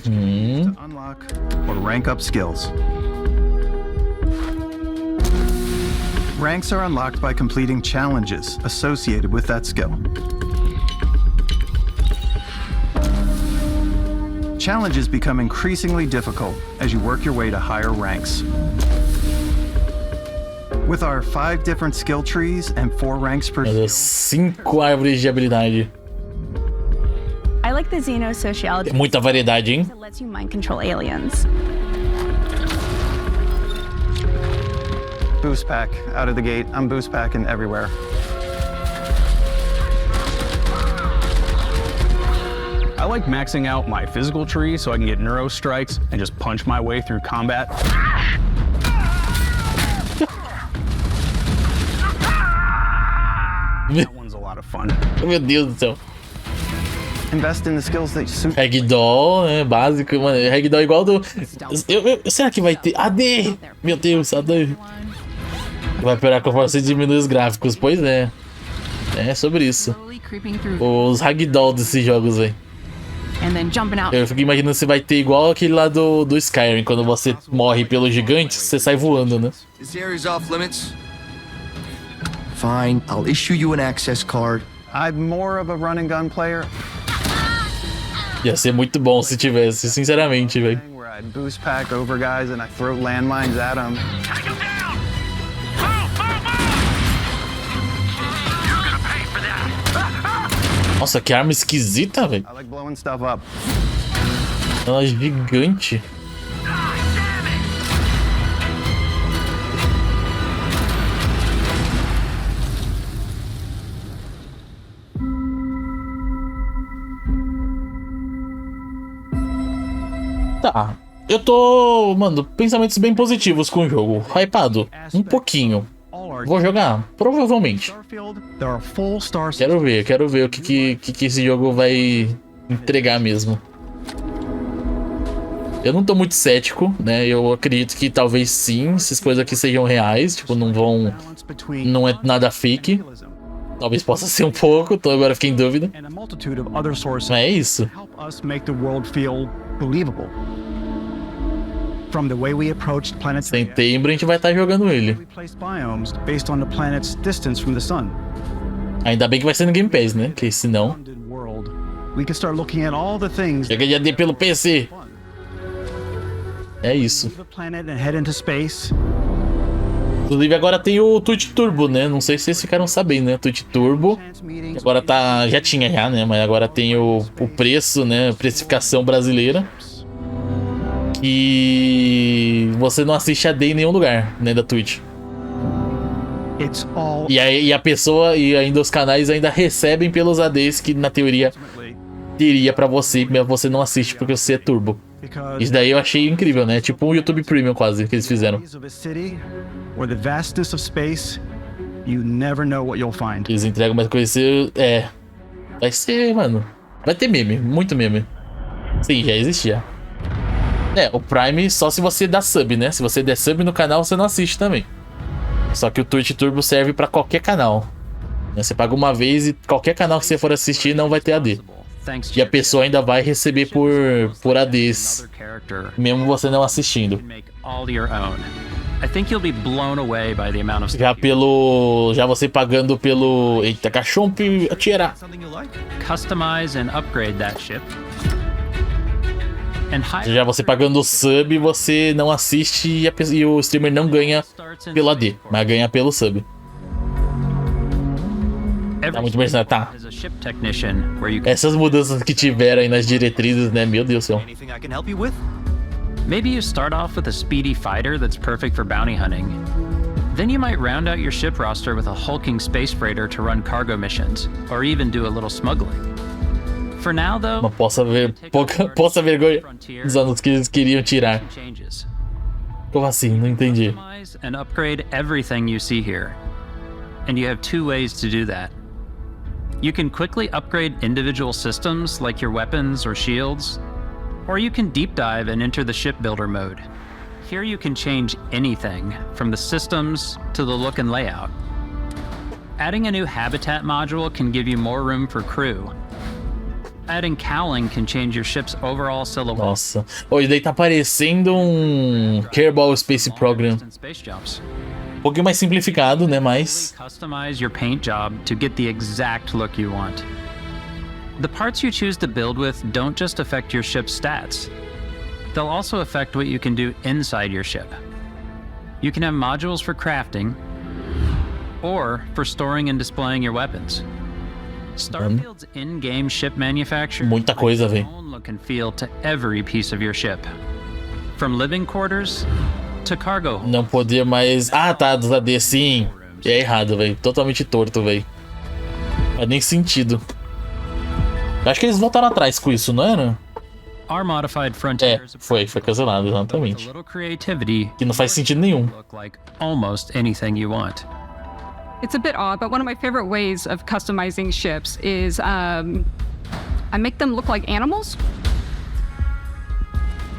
to unlock or rank up skills. Ranks are unlocked by completing challenges associated with that skill. Challenges become increasingly difficult as you work your way to higher ranks. With our 5 different skill trees and 4 ranks per skill. 5 árvores de habilidade. I like the Xenosociality. Muita variedade, hein? It lets you mind control aliens. Boost pack out of the gate. I'm boost packing everywhere. I like maxing out my physical tree so I can get neuro strikes and just punch my way through combat. That one's a lot of fun. Meu Deus do céu. Invest in the skills that suit. Ragdoll, né? Básico, mano. Ragdoll igual do... Será que vai ter... AD! Meu Deus, AD. Vai piorar conforme você diminui os gráficos. Pois é. É sobre isso. Os Ragdoll desses jogos, velho. Eu fico imaginando se vai ter igual aquele lá do Skyrim, quando você morre pelo gigante, você sai voando, né? This area's off limits. Fine, I'll issue you an access card. I'm more of a run and gun player. Ia ser muito bom se tivesse, sinceramente, velho. Where I boost pack over guys and I throw landmines at them. Nossa, que arma esquisita, velho. I like blowing stuff up. Ela é gigante. Tá. Eu tô, mano, pensamentos bem positivos com o jogo. Hypado. Um pouquinho. Vou jogar? Provavelmente. Quero ver o que esse jogo vai entregar mesmo. Eu não tô muito cético, né? Eu acredito que talvez sim, essas coisas aqui sejam reais. Tipo, não é nada fake. Talvez possa ser um pouco, então agora fiquei em dúvida. Mas é isso. From the way we approached planet Setembro a gente vai estar jogando ele. Based on the planet's distance from the sun. Ainda bem que vai ser no Game Pass, né? Porque senão... we can start looking at all the things. Chega de AD pelo PC. É isso. The planet and head into space. Inclusive agora tem o Twitch Turbo, né? Não sei se vocês ficaram sabendo, né? Twitch Turbo. Agora tá... Já tinha já, né? Mas agora tem o preço, né? Precificação brasileira. E você não assiste AD em nenhum lugar, né? Da Twitch. E a pessoa e ainda os canais ainda recebem pelos ADs que na teoria teria pra você, mas você não assiste porque você é turbo. Isso daí eu achei incrível, né? Tipo um YouTube Premium quase que eles fizeram. Eles entregam mais coisa. Vai ser, mano. Vai ter meme, muito meme. Sim, já existia. O Prime só se você dá sub, né? Se você der sub no canal, você não assiste também. Só que o Twitch Turbo serve pra qualquer canal. Você paga uma vez e qualquer canal que você for assistir não vai ter AD. E a pessoa ainda vai receber por ADs, mesmo você não assistindo. Já você pagando pelo... Eita, cachompe, atirar. Já você pagando o sub, você não assiste e o streamer não ganha pelo AD, mas ganha pelo sub. Tá muito mercenário, tá. Essas mudanças que tiveram aí nas diretrizes, né? Meu Deus do céu. Maybe you start off with a speedy fighter that's perfect for bounty hunting. Then you might round out your ship roster with a hulking space freighter to run cargo missions, or even do a little smuggling. For now, though, uma poça vergonha dos anos que eles queriam tirar. Como assim? Não entendi. And upgrade everything you see here. And you have two ways to do that. You can quickly upgrade individual systems like your weapons or shields, or you can deep dive and enter the shipbuilder mode. Here you can change anything from the systems to the look and layout. Adding a new habitat module can give you more room for crew. Adding cowling can change your ship's overall silhouette. Nossa, isso daí tá parecendo um Kerbal Space Program. Um pouquinho mais simplificado, né, mas... Customize your paint job to get the exact look you want. The parts you choose to build with don't just affect your ship's stats. They'll also affect what you can do inside your ship. You can have modules for crafting, or for storing and displaying your weapons. Starfield's in-game ship manufacture muita coisa, velho. own look and feel to every piece of your ship. From living quarters to cargo. Não poder mais... Ah, tá, dos AD, sim. É errado, velho. Totalmente torto, velho. Faz nem sentido. Eu acho que eles voltaram atrás com isso, não era? Our modified frontiers foi cancelado, exatamente. Que não faz sentido nenhum. Like almost anything you want. It's a bit odd, but one of my favorite ways of customizing ships is I make them look like animals.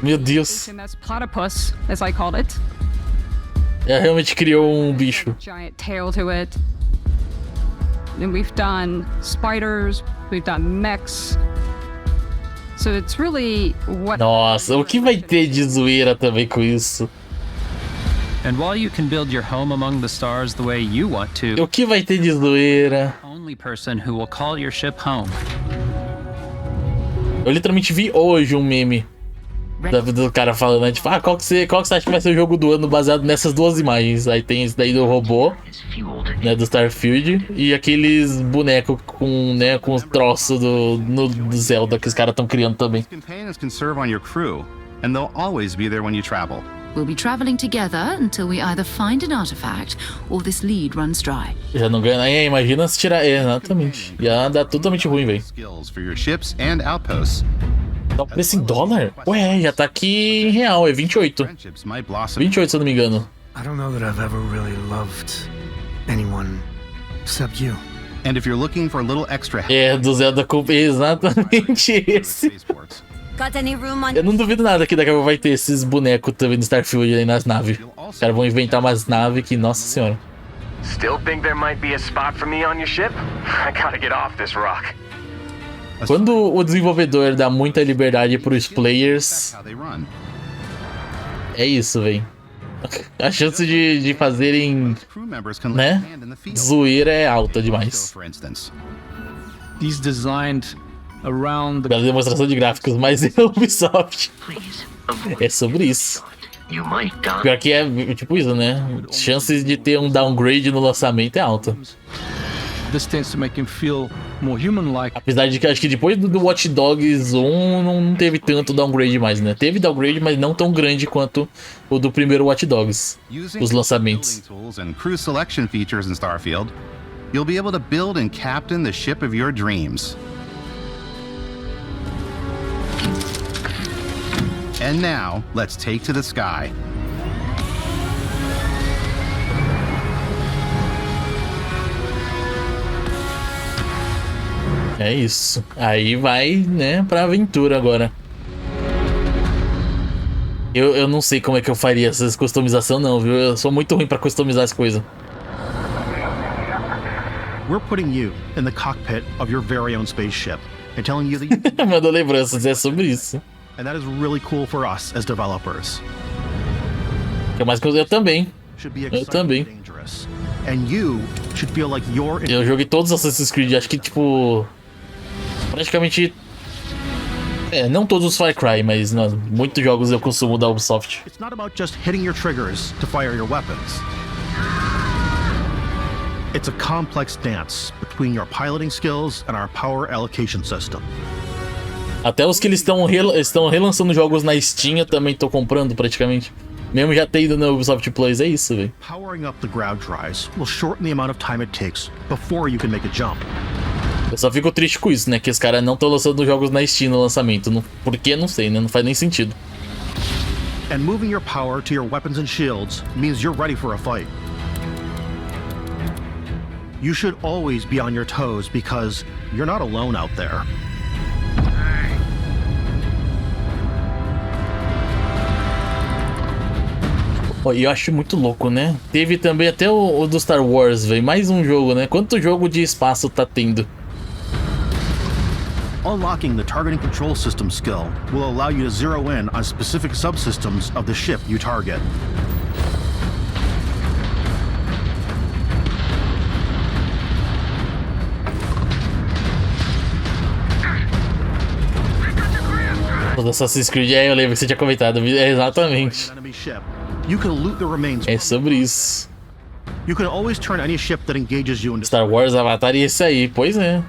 Meu Deus. HMS Platypus, as I called it. Realmente criou um bicho. Giant tail to it. And we've done spiders, we've done mechs. So it's really what... Nossa, o que vai ter de zoeira também com isso? And while you can build your home among the stars the way you want to, o que vai ter de zoeira? Only person who will call your ship home. Eu literalmente vi hoje um meme do cara falando, né? Tipo, qual que você acha que vai ser o jogo do ano baseado nessas duas imagens? Aí tem esse daí do robô, né, do Starfield, e aqueles bonecos com, né, com os troços do Zelda que os caras estão criando também. Companions can serve on your crew, and they'll always be there when you travel. We'll be traveling together until we either find an artifact or this lead runs dry. Já não ganha, imagina se tirar, exatamente. Já dá totalmente ruim, velho. Skills for your ships and outposts. Tá o preço em dólar? Ué, já tá aqui em real, é 28. 28, se eu não me engano. I don't know that I've ever really loved anyone except you. And if you're looking for a little extra... do Zelda Compre, exatamente esse. Eu não duvido nada que daqui a pouco vai ter esses bonecos também no Starfield aí nas naves. Os caras vão inventar umas naves que, nossa senhora. Still think there might be a spot for me on your ship? I gotta get off this rock. Quando o desenvolvedor dá muita liberdade pros players, é isso, velho. A chance de fazerem, né, zoeira é alta demais. These designed around Bela demonstração de gráficos, mas é Ubisoft. É sobre isso. Pior que é tipo isso, né? Chances de ter um downgrade no lançamento é alta. This tends to make him feel more human-like. Apesar de que acho que depois do Watch Dogs 1 não teve tanto downgrade mais, né? Teve downgrade, mas não tão grande quanto o do primeiro Watch Dogs, os lançamentos. Tools and crew selection features in Starfield, you'll be able to build and captain the ship of your dreams. And now, let's take to the sky. É isso. Aí vai, né, pra aventura agora. Eu não sei como é que eu faria essas customização não, viu? Eu sou muito ruim pra customizar as coisas. We're putting you in the cockpit of your very own spaceship and telling you that Mandou lembranças, é sobre isso. And that is really cool for us as developers. Que é mais que eu também. Eu também. And you should feel like you're Eu joguei todos os Assassin's Creed, acho que tipo praticamente não todos os Far Cry, mas muitos jogos eu consumo da Ubisoft. It's not about just hitting your triggers to fire your weapons. It's a complex dance between your piloting skills and our power allocation system. Até os que eles estão relançando jogos na Steam, eu também tô comprando praticamente. Mesmo já ter ido na Ubisoft Plus, é isso, velho. Powering up the ground tries will shorten the amount of time it takes before you can make a jump. Eu só fico triste com isso, né? Que os caras não estão lançando jogos na Steam no lançamento. Por que? Não sei, né? Não faz nem sentido. And moving your power to your weapons and shields means you're ready for a fight. You should always be on your toes because you're not alone out there. E eu acho muito louco, né? Teve também até o do Star Wars, velho. Mais um jogo, né? Quanto jogo de espaço tá tendo? Unlocking the targeting control system skill will allow you to zero in on specific subsystems of the ship you target. O do Assassin's Creed, eu lembro que você tinha comentado. Exatamente. You can loot the remains. É sobre isso. You can always turn any ship that engages you into Star Wars, Avatar e esse aí, pois é.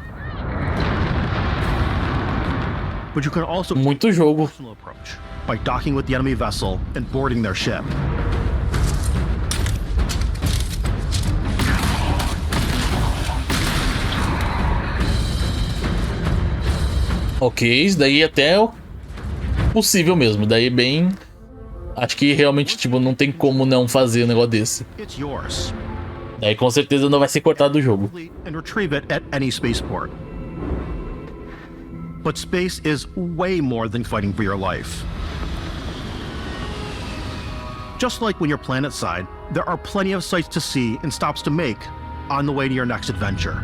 But you can also muito jogo. Approach by docking with the enemy vessel and boarding their ship. Ok, isso daí até é possível mesmo. Daí bem. Acho que realmente tipo, não tem como não fazer um negócio desse. Daí com certeza não vai ser cortado do jogo. And retrieve it at any spaceport. But space is way more than fighting for your life. Just like when you're planetside, there are plenty of sights to see and stops to make on the way to your next adventure.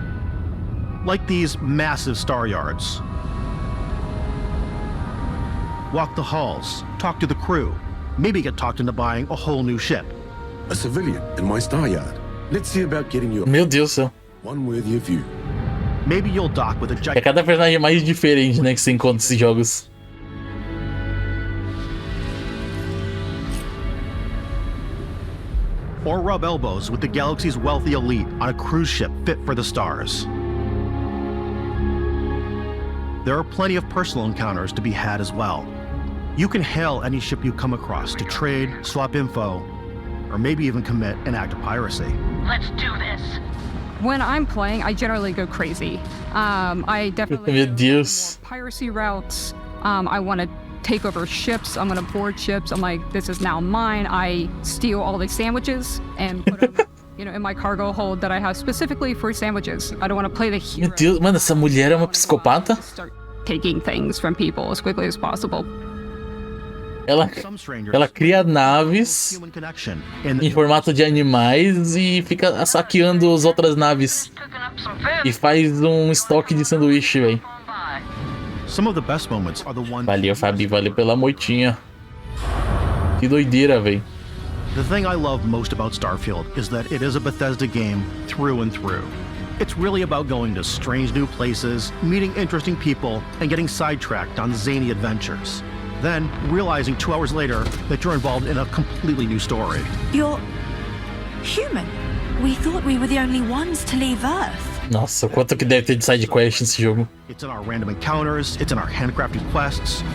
Like these massive star yards. Walk the halls, talk to the crew, maybe get talked into buying a whole new ship. A civilian in my star yard. Let's see about getting you Meu Deus do céu. One worthy of you. Maybe you'll dock with a giant... É cada personagem mais diferente, né, que você encontra nesses jogos. Or rub elbows with the galaxy's wealthy elite on a cruise ship fit for the stars. There are plenty of personal encounters to be had as well. You can hail any ship you come across to trade, swap info, or maybe even commit an act of piracy. Let's do this. When I'm playing, I generally go crazy. I definitely Meu Deus. Piracy routes. I want to take over ships. I'm going to board ships. I'm like, this is now mine. I steal all the sandwiches and put them, in my cargo hold that I have specifically for sandwiches. I don't want to play the hero. Meu Deus, mano, essa mulher é uma psicopata? Start taking things from people as quickly as possible. Ela cria naves em formato de animais e fica saqueando as outras naves. E faz um estoque de sanduíche, velho. Valeu, Fabi, valeu pela moitinha. Que doideira, velho. The thing I love most about Starfield is that it is a Bethesda game through and through. It's really about going to strange new places, meeting interesting people, and getting sidetracked on zany adventures. Then, realizing 2 hours later that you're involved in a completely new story. You're human. We thought we were the only ones to leave Earth. Nossa, quanto que deve ter de side quest nesse jogo. It's in our random encounters, it's in our handcrafted quests,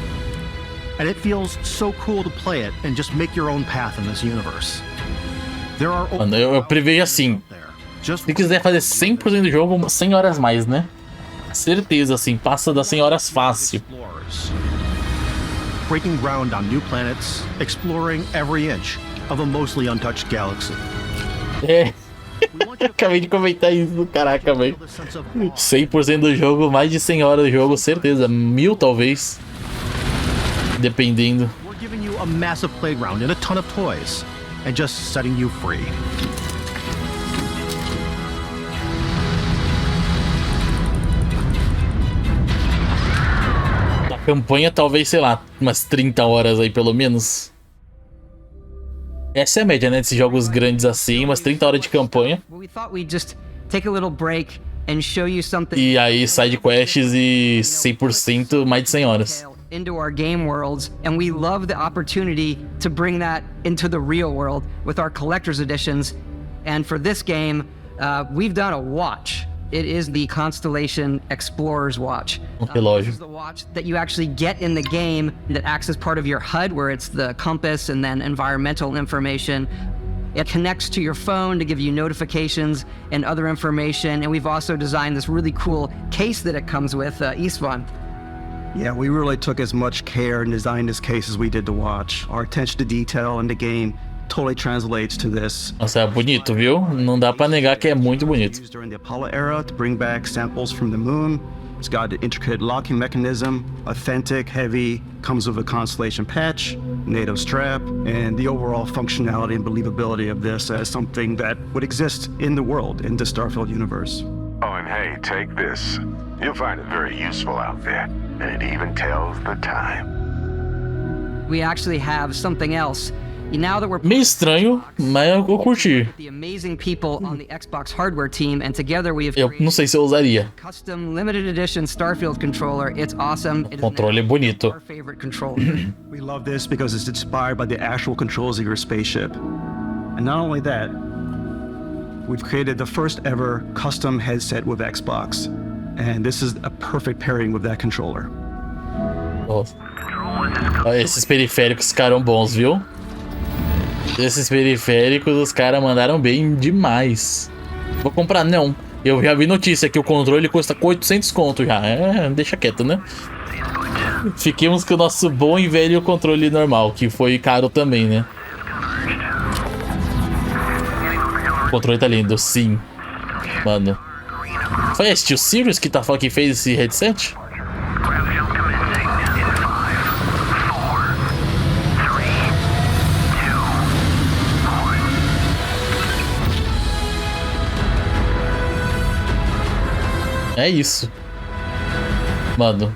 and it feels so cool to play it and just make your own path in this universe. There are Mano, eu prevejo assim, se quiser fazer 100% do jogo, 100 horas mais, né? Certeza, assim, passa das 100 horas fácil. Breaking ground on new planets, exploring every inch of a mostly untouched galaxy. É, acabei de comentar isso, caraca, velho. 100% do jogo, mais de 100 horas do jogo, certeza, 1000 talvez, dependendo. We're giving you a massive playground and a ton of toys, and just setting you free. Campanha talvez, sei lá, umas 30 horas aí pelo menos. Essa é a média, né, desses jogos grandes assim, umas 30 horas de campanha. E aí side quests e 100% mais de 100 horas. Into our game worlds, and we love the opportunity to bring that into the real world with our collector's editions. And for this game, we've done a watch. It is the Constellation Explorer's Watch. This is the watch that you actually get in the game that acts as part of your HUD, where it's the compass and then environmental information. It connects to your phone to give you notifications and other information. And we've also designed this really cool case that it comes with, Istvan. Yeah, we really took as much care and designed this case as we did the watch. Our attention to detail in the game totally translates to this. Nossa, é bonito, viu? Não dá pra negar que é muito bonito. During the Apollo era to bring back samples from the moon. It's got an intricate locking mechanism, authentic, heavy, comes with a Constellation patch, NATO strap, and the overall functionality and believability of this as something that would exist in the world, in the Starfield universe. Oh, and hey, take this. You'll find it very useful out there, and it even tells the time. We actually have something else. Now that we're meio estranho, mas eu curti. The amazing people on the Xbox hardware team, and together we have eu não sei se eu usaria. Custom limited edition Starfield controller. It's awesome. O controle é bonito. Our favorite controller. We love this because it's inspired by the actual controls of your spaceship. And not only that, we've created the first ever custom headset with Xbox. And this is a perfect pairing with that controller. Nossa. Esses periféricos ficaram bons, viu? Esses periféricos os caras mandaram bem demais. Vou comprar, não. Eu já vi notícia que o controle custa 800 conto já. Deixa quieto, né? Fiquemos com o nosso bom e velho controle normal, que foi caro também, né? O controle tá lindo, sim. Mano. Foi esse tio Sirius que tá falando que fez esse headset? É isso. Mano,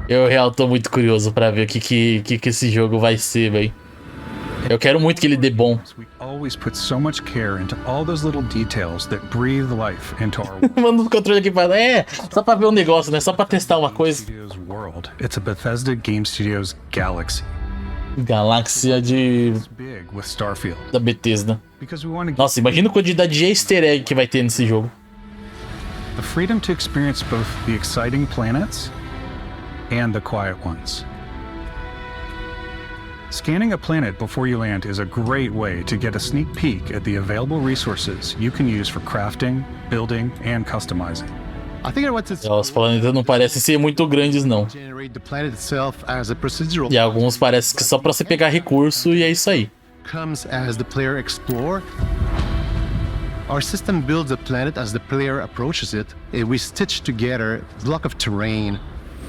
eu real tô muito curioso pra ver o que esse jogo vai ser, velho. Eu quero muito que ele dê bom. Always put so much care into all those little details that breathe life into our Manda o controle aqui pra... só pra ver um negócio, né? Só pra testar uma coisa. World. It's a Bethesda Game Studios Galaxy. Galáxia de... da Bethesda. Nossa, imagina a quantidade de easter egg que vai ter nesse jogo. The freedom to experience both the exciting planets and the quiet ones. Scanning a planet before you land is a great way to get a sneak peek at the available resources you can use for crafting, building, and customizing. Os planetas não parecem ser muito grandes, não. E alguns parecem que só pra você pegar recurso e é isso aí. Comes as the player explore. Our system builds a planet as the player approaches it. We stitch together a block of terrain.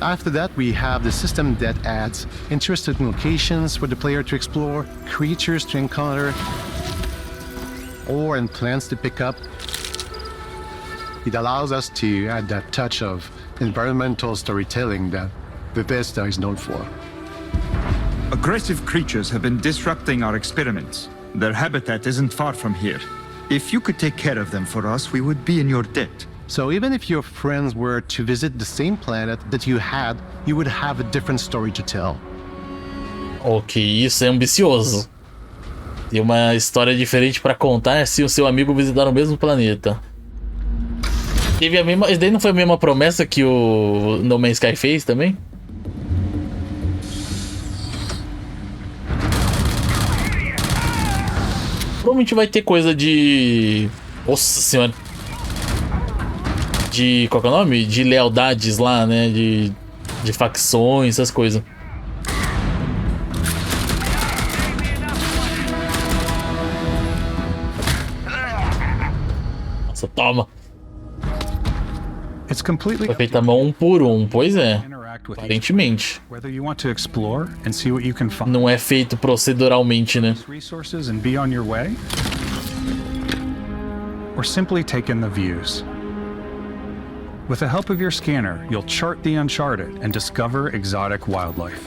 After that, we have the system that adds interesting locations for the player to explore, creatures to encounter, ore and plants to pick up. It allows us to add that touch of environmental storytelling that Bethesda is known for. Aggressive creatures have been disrupting our experiments. Their habitat isn't far from here. If you could take care of them for us, we would be in your debt. So even if your friends were to visit the same planet that you had, you would have a different story to tell. Ok, isso é ambicioso. Tem uma história diferente pra contar se o seu amigo visitar o mesmo planeta. Teve a mesma... Isso daí não foi a mesma promessa que o No Man's Sky fez também? Provavelmente vai ter coisa de... Nossa senhora. De... Qual que é o nome? De lealdades lá, né? De facções, essas coisas. Nossa, toma. Foi feita a mão por um, pois é. Aparentemente. Não é feito proceduralmente, né? Or simply take in the views. With the help of your scanner, you'll chart the uncharted and discover exotic wildlife.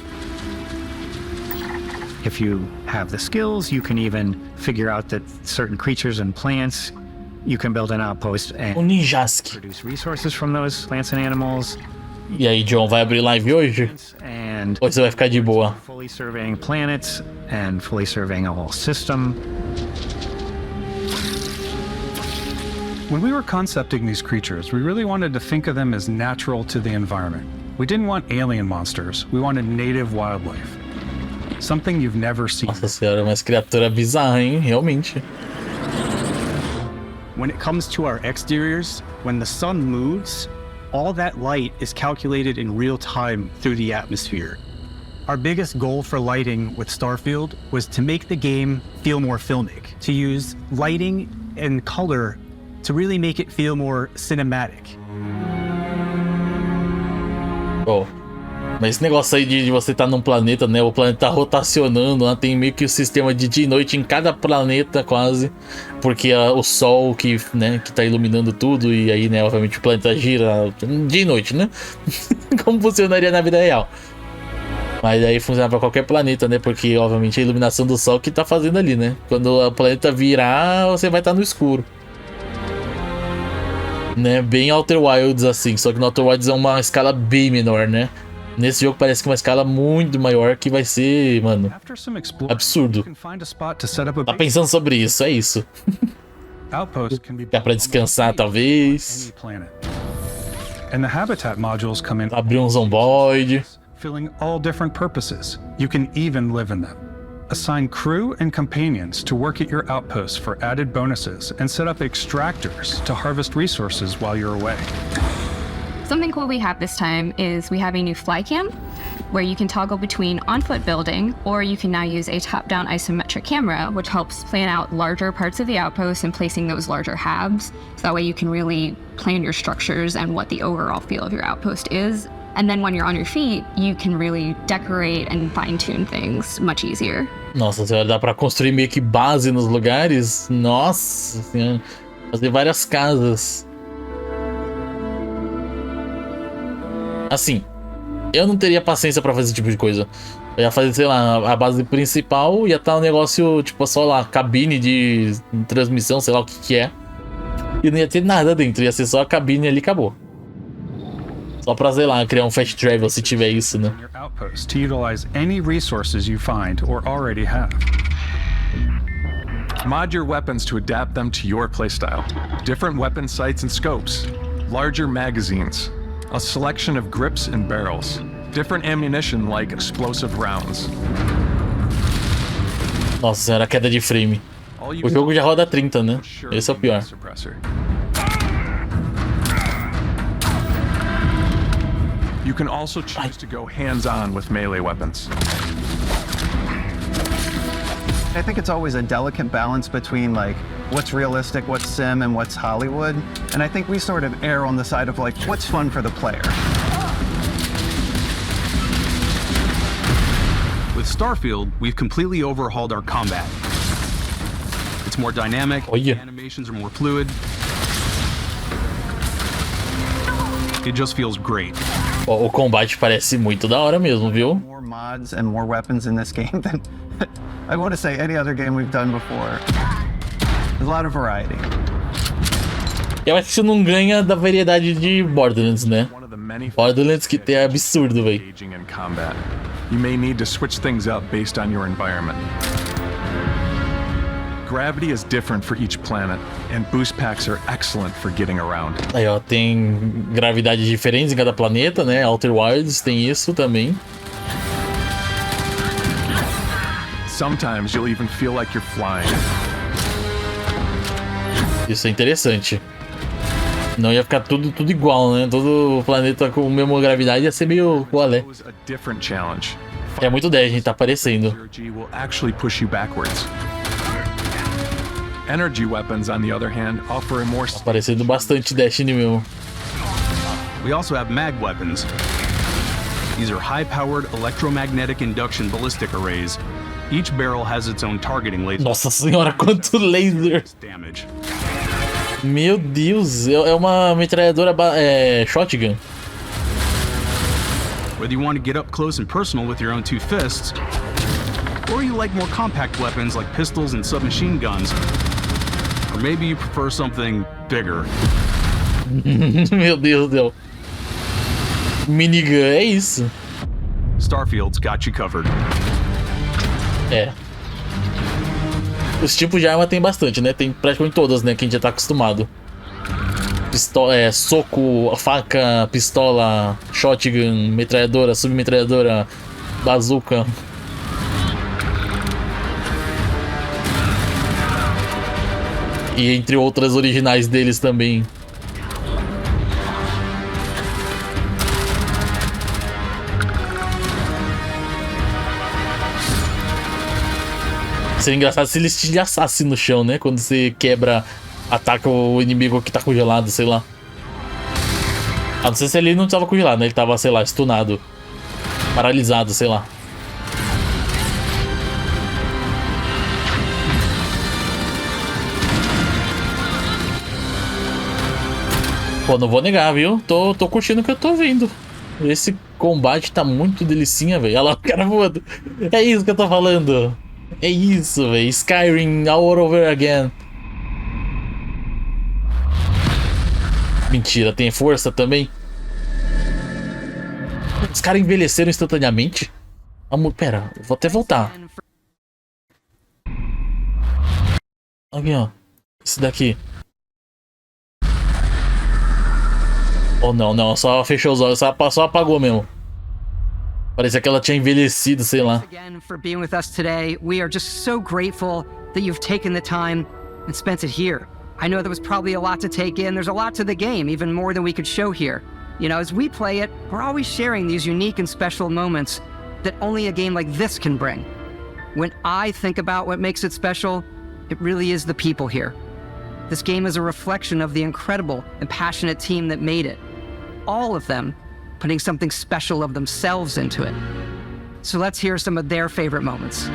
If you have the skills, you can even figure out that certain creatures and plants, you can build an outpost and produce resources from those plants and animals. E aí, John, vai abrir live hoje? Ou você vai ficar de boa? Fully surveying planets and fully surveying a whole system. When we were concepting these creatures, we really wanted to think of them as natural to the environment. We didn't want alien monsters, we wanted native wildlife. Something you've never seen. Nossa senhora, mas criatura bizarra, hein? Realmente. When it comes to our exteriors, when the sun moves, all that light is calculated in real time through the atmosphere. Our biggest goal for lighting with Starfield was to make the game feel more filmic, to use lighting and color to really make it feel more cinematic. Oh, mas esse negócio aí de você estar num planeta, né? O planeta tá rotacionando, né? Tem meio que o sistema de dia e noite em cada planeta quase, porque o sol que, né, que tá iluminando tudo e aí, né, obviamente o planeta gira dia e noite, né? Como funcionaria na vida real. Mas aí funciona pra qualquer planeta, né? Porque obviamente a iluminação do sol que tá fazendo ali, né? Quando o planeta virar, você vai estar no escuro. Né, bem Outer Wilds assim, só que no Outer Wilds é uma escala bem menor, né? Nesse jogo parece que é uma escala muito maior que vai ser, mano, absurdo. Tá pensando sobre isso, é isso. Dá pra descansar, talvez. Abrir um zomboide. Filling all different purposes. You can even live in them. Assign crew and companions to work at your outposts for added bonuses and set up extractors to harvest resources while you're away. Something cool we have this time is we have a new fly cam where you can toggle between on-foot building, or you can now use a top-down isometric camera, which helps plan out larger parts of the outpost and placing those larger halves. So that way you can really plan your structures and what the overall feel of your outpost is. And then when you're on your feet, you can really decorate and fine-tune things much easier. Nossa senhora, dá pra construir meio que base nos lugares? Nossa senhora, fazer várias casas. Assim, eu não teria paciência pra fazer esse tipo de coisa. Eu ia fazer, sei lá, a base principal, ia estar um negócio, tipo, só lá, cabine de transmissão, sei lá o que é. E não ia ter nada dentro, ia ser só a cabine ali e acabou. Só pra, sei lá, criar um fast travel se tiver isso, né? Outpost to utilize any resources you find or already have. Mod your weapons to adapt them to your playstyle. Different weapon sights and scopes, larger magazines, a selection of grips and barrels, different ammunition like explosive rounds. Nossa senhora, queda de frame. O jogo já roda 30, né? Esse é o pior. You can also choose to go hands-on with melee weapons. I think it's always a delicate balance between like what's realistic, what's sim, and what's Hollywood. And I think we sort of err on the side of like what's fun for the player. With Starfield, we've completely overhauled our combat. It's more dynamic, animations are more fluid. It just feels great. O combate parece muito da hora mesmo, viu? More mods and more weapons in this game than I want to say any other game we've done before. There's a lot of variety. Eu acho que você não ganha da variedade de Borderlands, né? Borderlands que tem absurdo, velho. You may need to switch things up based on your environment. Gravity is different for each planet, and boost packs are excellent for getting around. Aí, ó, tem gravidades diferentes em cada planeta, né? Outer Wilds tem isso também. Sometimes you'll even feel like you're flying. Isso é interessante. Não ia ficar tudo igual, né? Todo planeta com a mesma gravidade ia ser meio qualé. É muito 10, gente, tá aparecendo. Energy weapons, on the other hand, offer a more... Tá aparecendo bastante Destiny mesmo. We also have mag weapons. These are high-powered electromagnetic induction ballistic arrays. Each barrel has its own targeting laser. Nossa senhora, quanto laser! Meu Deus, é uma metralhadora shotgun. Whether you want to get up close and personal with your own two fists, or you like more compact weapons like pistols and submachine guns, or maybe you prefer something bigger. Meu Deus do céu. Minigun, é isso. Starfield's got you covered. É. Os tipos de arma tem bastante, né? Tem praticamente todas, né? Que a gente já tá acostumado. Soco, faca, pistola, shotgun, metralhadora, submetralhadora, bazuca. E entre outras originais deles também. Seria engraçado se ele estilhaçasse no chão, né? Quando você quebra, ataca o inimigo que tá congelado, sei lá. Ah, não sei se ele não tava congelado, né? Ele tava, sei lá, stunado. Paralisado, sei lá. Pô, não vou negar, viu? Tô curtindo o que eu tô vendo. Esse combate tá muito delicinha, velho. Olha lá o cara voando. É isso que eu tô falando. É isso, velho. Skyrim all over again. Mentira, tem força também. Os caras envelheceram instantaneamente. Pera, vou até voltar. Aqui, ó. Esse daqui. Oh, não, só fechou os olhos, só apagou mesmo. Parecia que ela tinha envelhecido, sei lá. Again for being with us today. We are just so grateful that you've taken the time and spent it here. I know there was probably a lot to take in. There's a lot to the game, even more than we could show here. You know, as we play it, we're always sharing these unique and special moments that only a game like this can bring. When I think about what makes it special, it really is the people here. This game is a reflection of the incredible and passionate team that made it. All of them putting something special of themselves into it. So let's hear some of their favorite moments.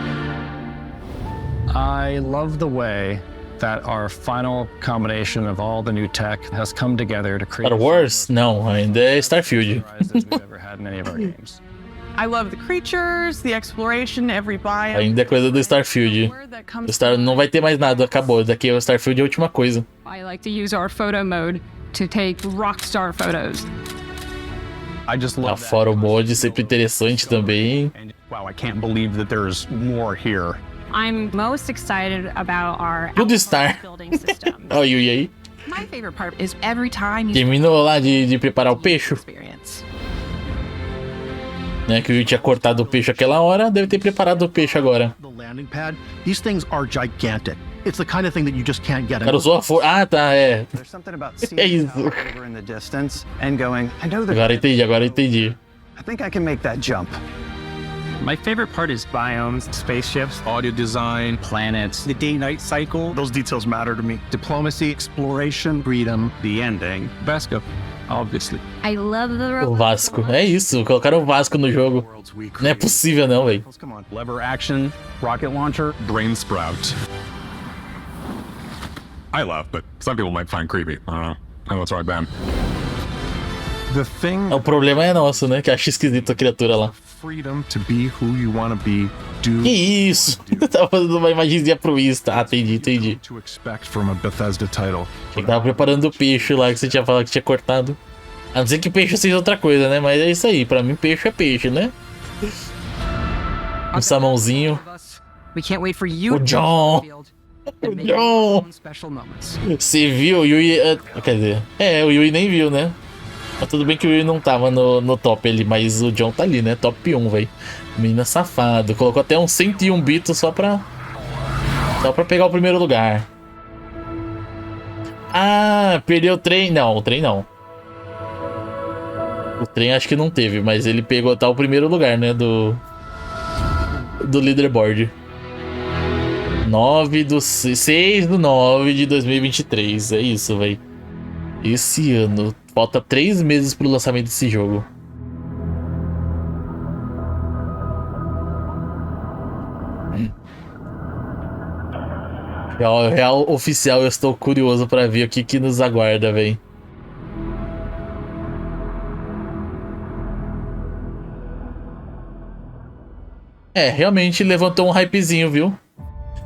I love the way that our final combination of all the new tech has come together to create Star Wars? Não, ainda é Starfield. we've ever had in any of our games. I love the creatures, the exploration, every biome. Ainda é coisa do Starfield. Não vai ter mais nada, acabou. Daqui é o Starfield é a última coisa. I like to use our photo mode to take rockstar photos. A photo mode sempre interessante também. Wow, I can't believe that there's more here. I'm most excited about our Tudo Star. building system. Olha o aí. My favorite part is every time you Terminou lá de preparar o peixe. Né, que eu tinha cortado o peixe aquela hora, deve ter preparado o peixe agora. The landing pad, these things are gigantic. It's the kind of thing that you just can't get. O cara usou a força. Ah, tá, é. There's something about seeing it out over in the distance and going, I know that. Agora entendi. I think I can make that jump. My favorite part is biomes, spaceships, audio design, planets, the day-night cycle. Those details matter to me. Diplomacy, exploration, freedom, the ending. Vasco, obviously. I love the O Vasco. É isso, colocaram o Vasco no jogo. Não é possível não, velho. Come on. Lever action, rocket launcher, brain sprout. I love, but some people might find creepy. I don't know. I know it's right, Ben. The thing... O problema é nosso, né? Que acha esquisito a criatura lá. freedom to be who you want to be. Que isso? Tava fazendo uma imagenzinha pro Insta. Ah, entendi. To expect from a Bethesda title. Eu tava preparando o peixe lá que você tinha falado que tinha cortado. A não ser que peixe seja outra coisa, né? Mas é isso aí. Pra mim, peixe é peixe, né? Um salmãozinho. We can't wait for you O John. O John. Você viu? O Yui... Quer dizer... o Yui nem viu, né? Mas tudo bem que o Yui não tava no top ali. Mas o John tá ali, né? Top 1, velho. Menina safado. Colocou até uns 101 bits só pra pegar o primeiro lugar. Ah, perdeu o trem. Não, o trem não. O trem acho que não teve. Mas ele pegou o primeiro lugar, né? Do leaderboard. 6 do 9 de 2023. É isso, velho. Esse ano. Falta 3 meses pro lançamento desse jogo. Real oficial, eu estou curioso pra ver o que nos aguarda, velho. Realmente levantou um hypezinho, viu?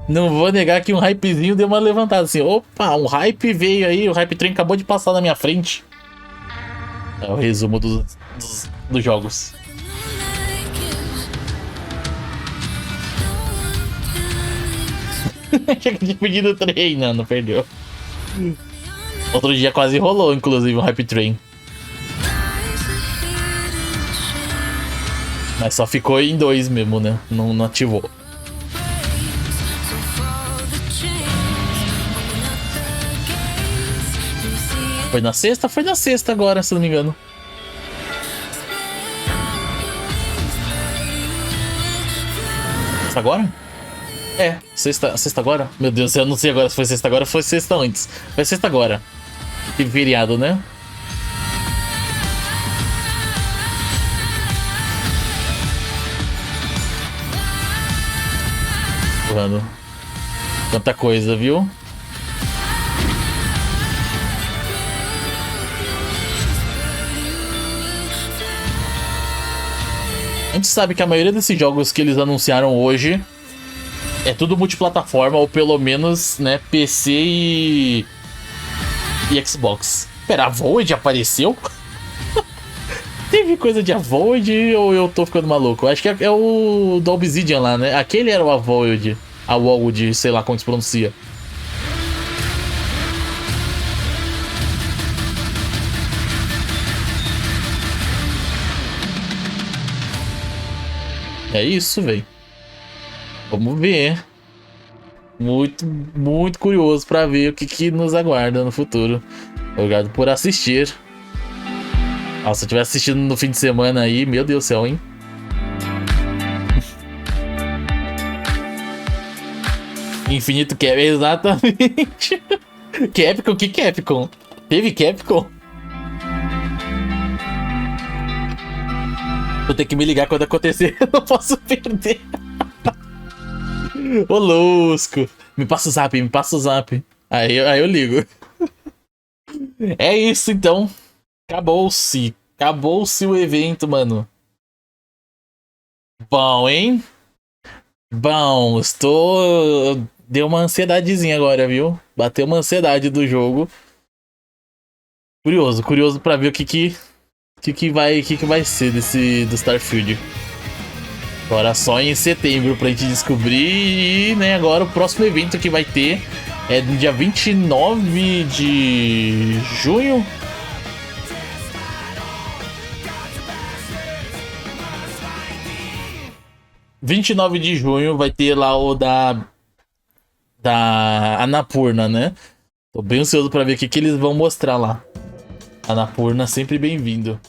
Não vou negar que um hypezinho deu uma levantada assim. Opa, um hype veio aí, o hype train acabou de passar na minha frente. É o resumo dos jogos. Chega de pedir do trem, não perdeu. Outro dia quase rolou, inclusive, um hype train. Mas só ficou em 2 mesmo, né? Não ativou. Foi na sexta? Foi na sexta agora, se não me engano. Sexta agora? Sexta agora? Meu Deus, eu não sei agora se foi sexta agora ou foi sexta antes. Foi sexta agora. Que feriado, né? Mano, tanta coisa, viu? A gente sabe que a maioria desses jogos que eles anunciaram hoje é tudo multiplataforma, ou pelo menos, né, PC e Xbox. Pera, a Void apareceu? Teve coisa de Avoid ou eu tô ficando maluco? Acho que é o do Obsidian lá, né? Aquele era o Avoid. A Wold, sei lá como se pronuncia. É isso, velho. Vamos ver. Muito curioso pra ver o que nos aguarda no futuro. Obrigado por assistir. Se eu tivesse assistindo no fim de semana aí, meu Deus do céu, hein? Infinito Capcom, exatamente. Capcom, que Capcom? Teve Capcom? Vou ter que me ligar quando acontecer, eu não posso perder. Ô, lusco. Me passa o zap, Aí eu ligo. É isso, então. Acabou-se o evento, mano. Bom, hein? Bom, deu uma ansiedadezinha agora, viu? Bateu uma ansiedade do jogo. Curioso pra ver o que vai ser do Starfield. Agora só em setembro pra gente descobrir. E, né, agora o próximo evento que vai ter é no dia 29 de junho. dia 29 de junho vai ter lá o da Annapurna, né? Tô bem ansioso pra ver o que eles vão mostrar lá. Annapurna sempre bem-vindo.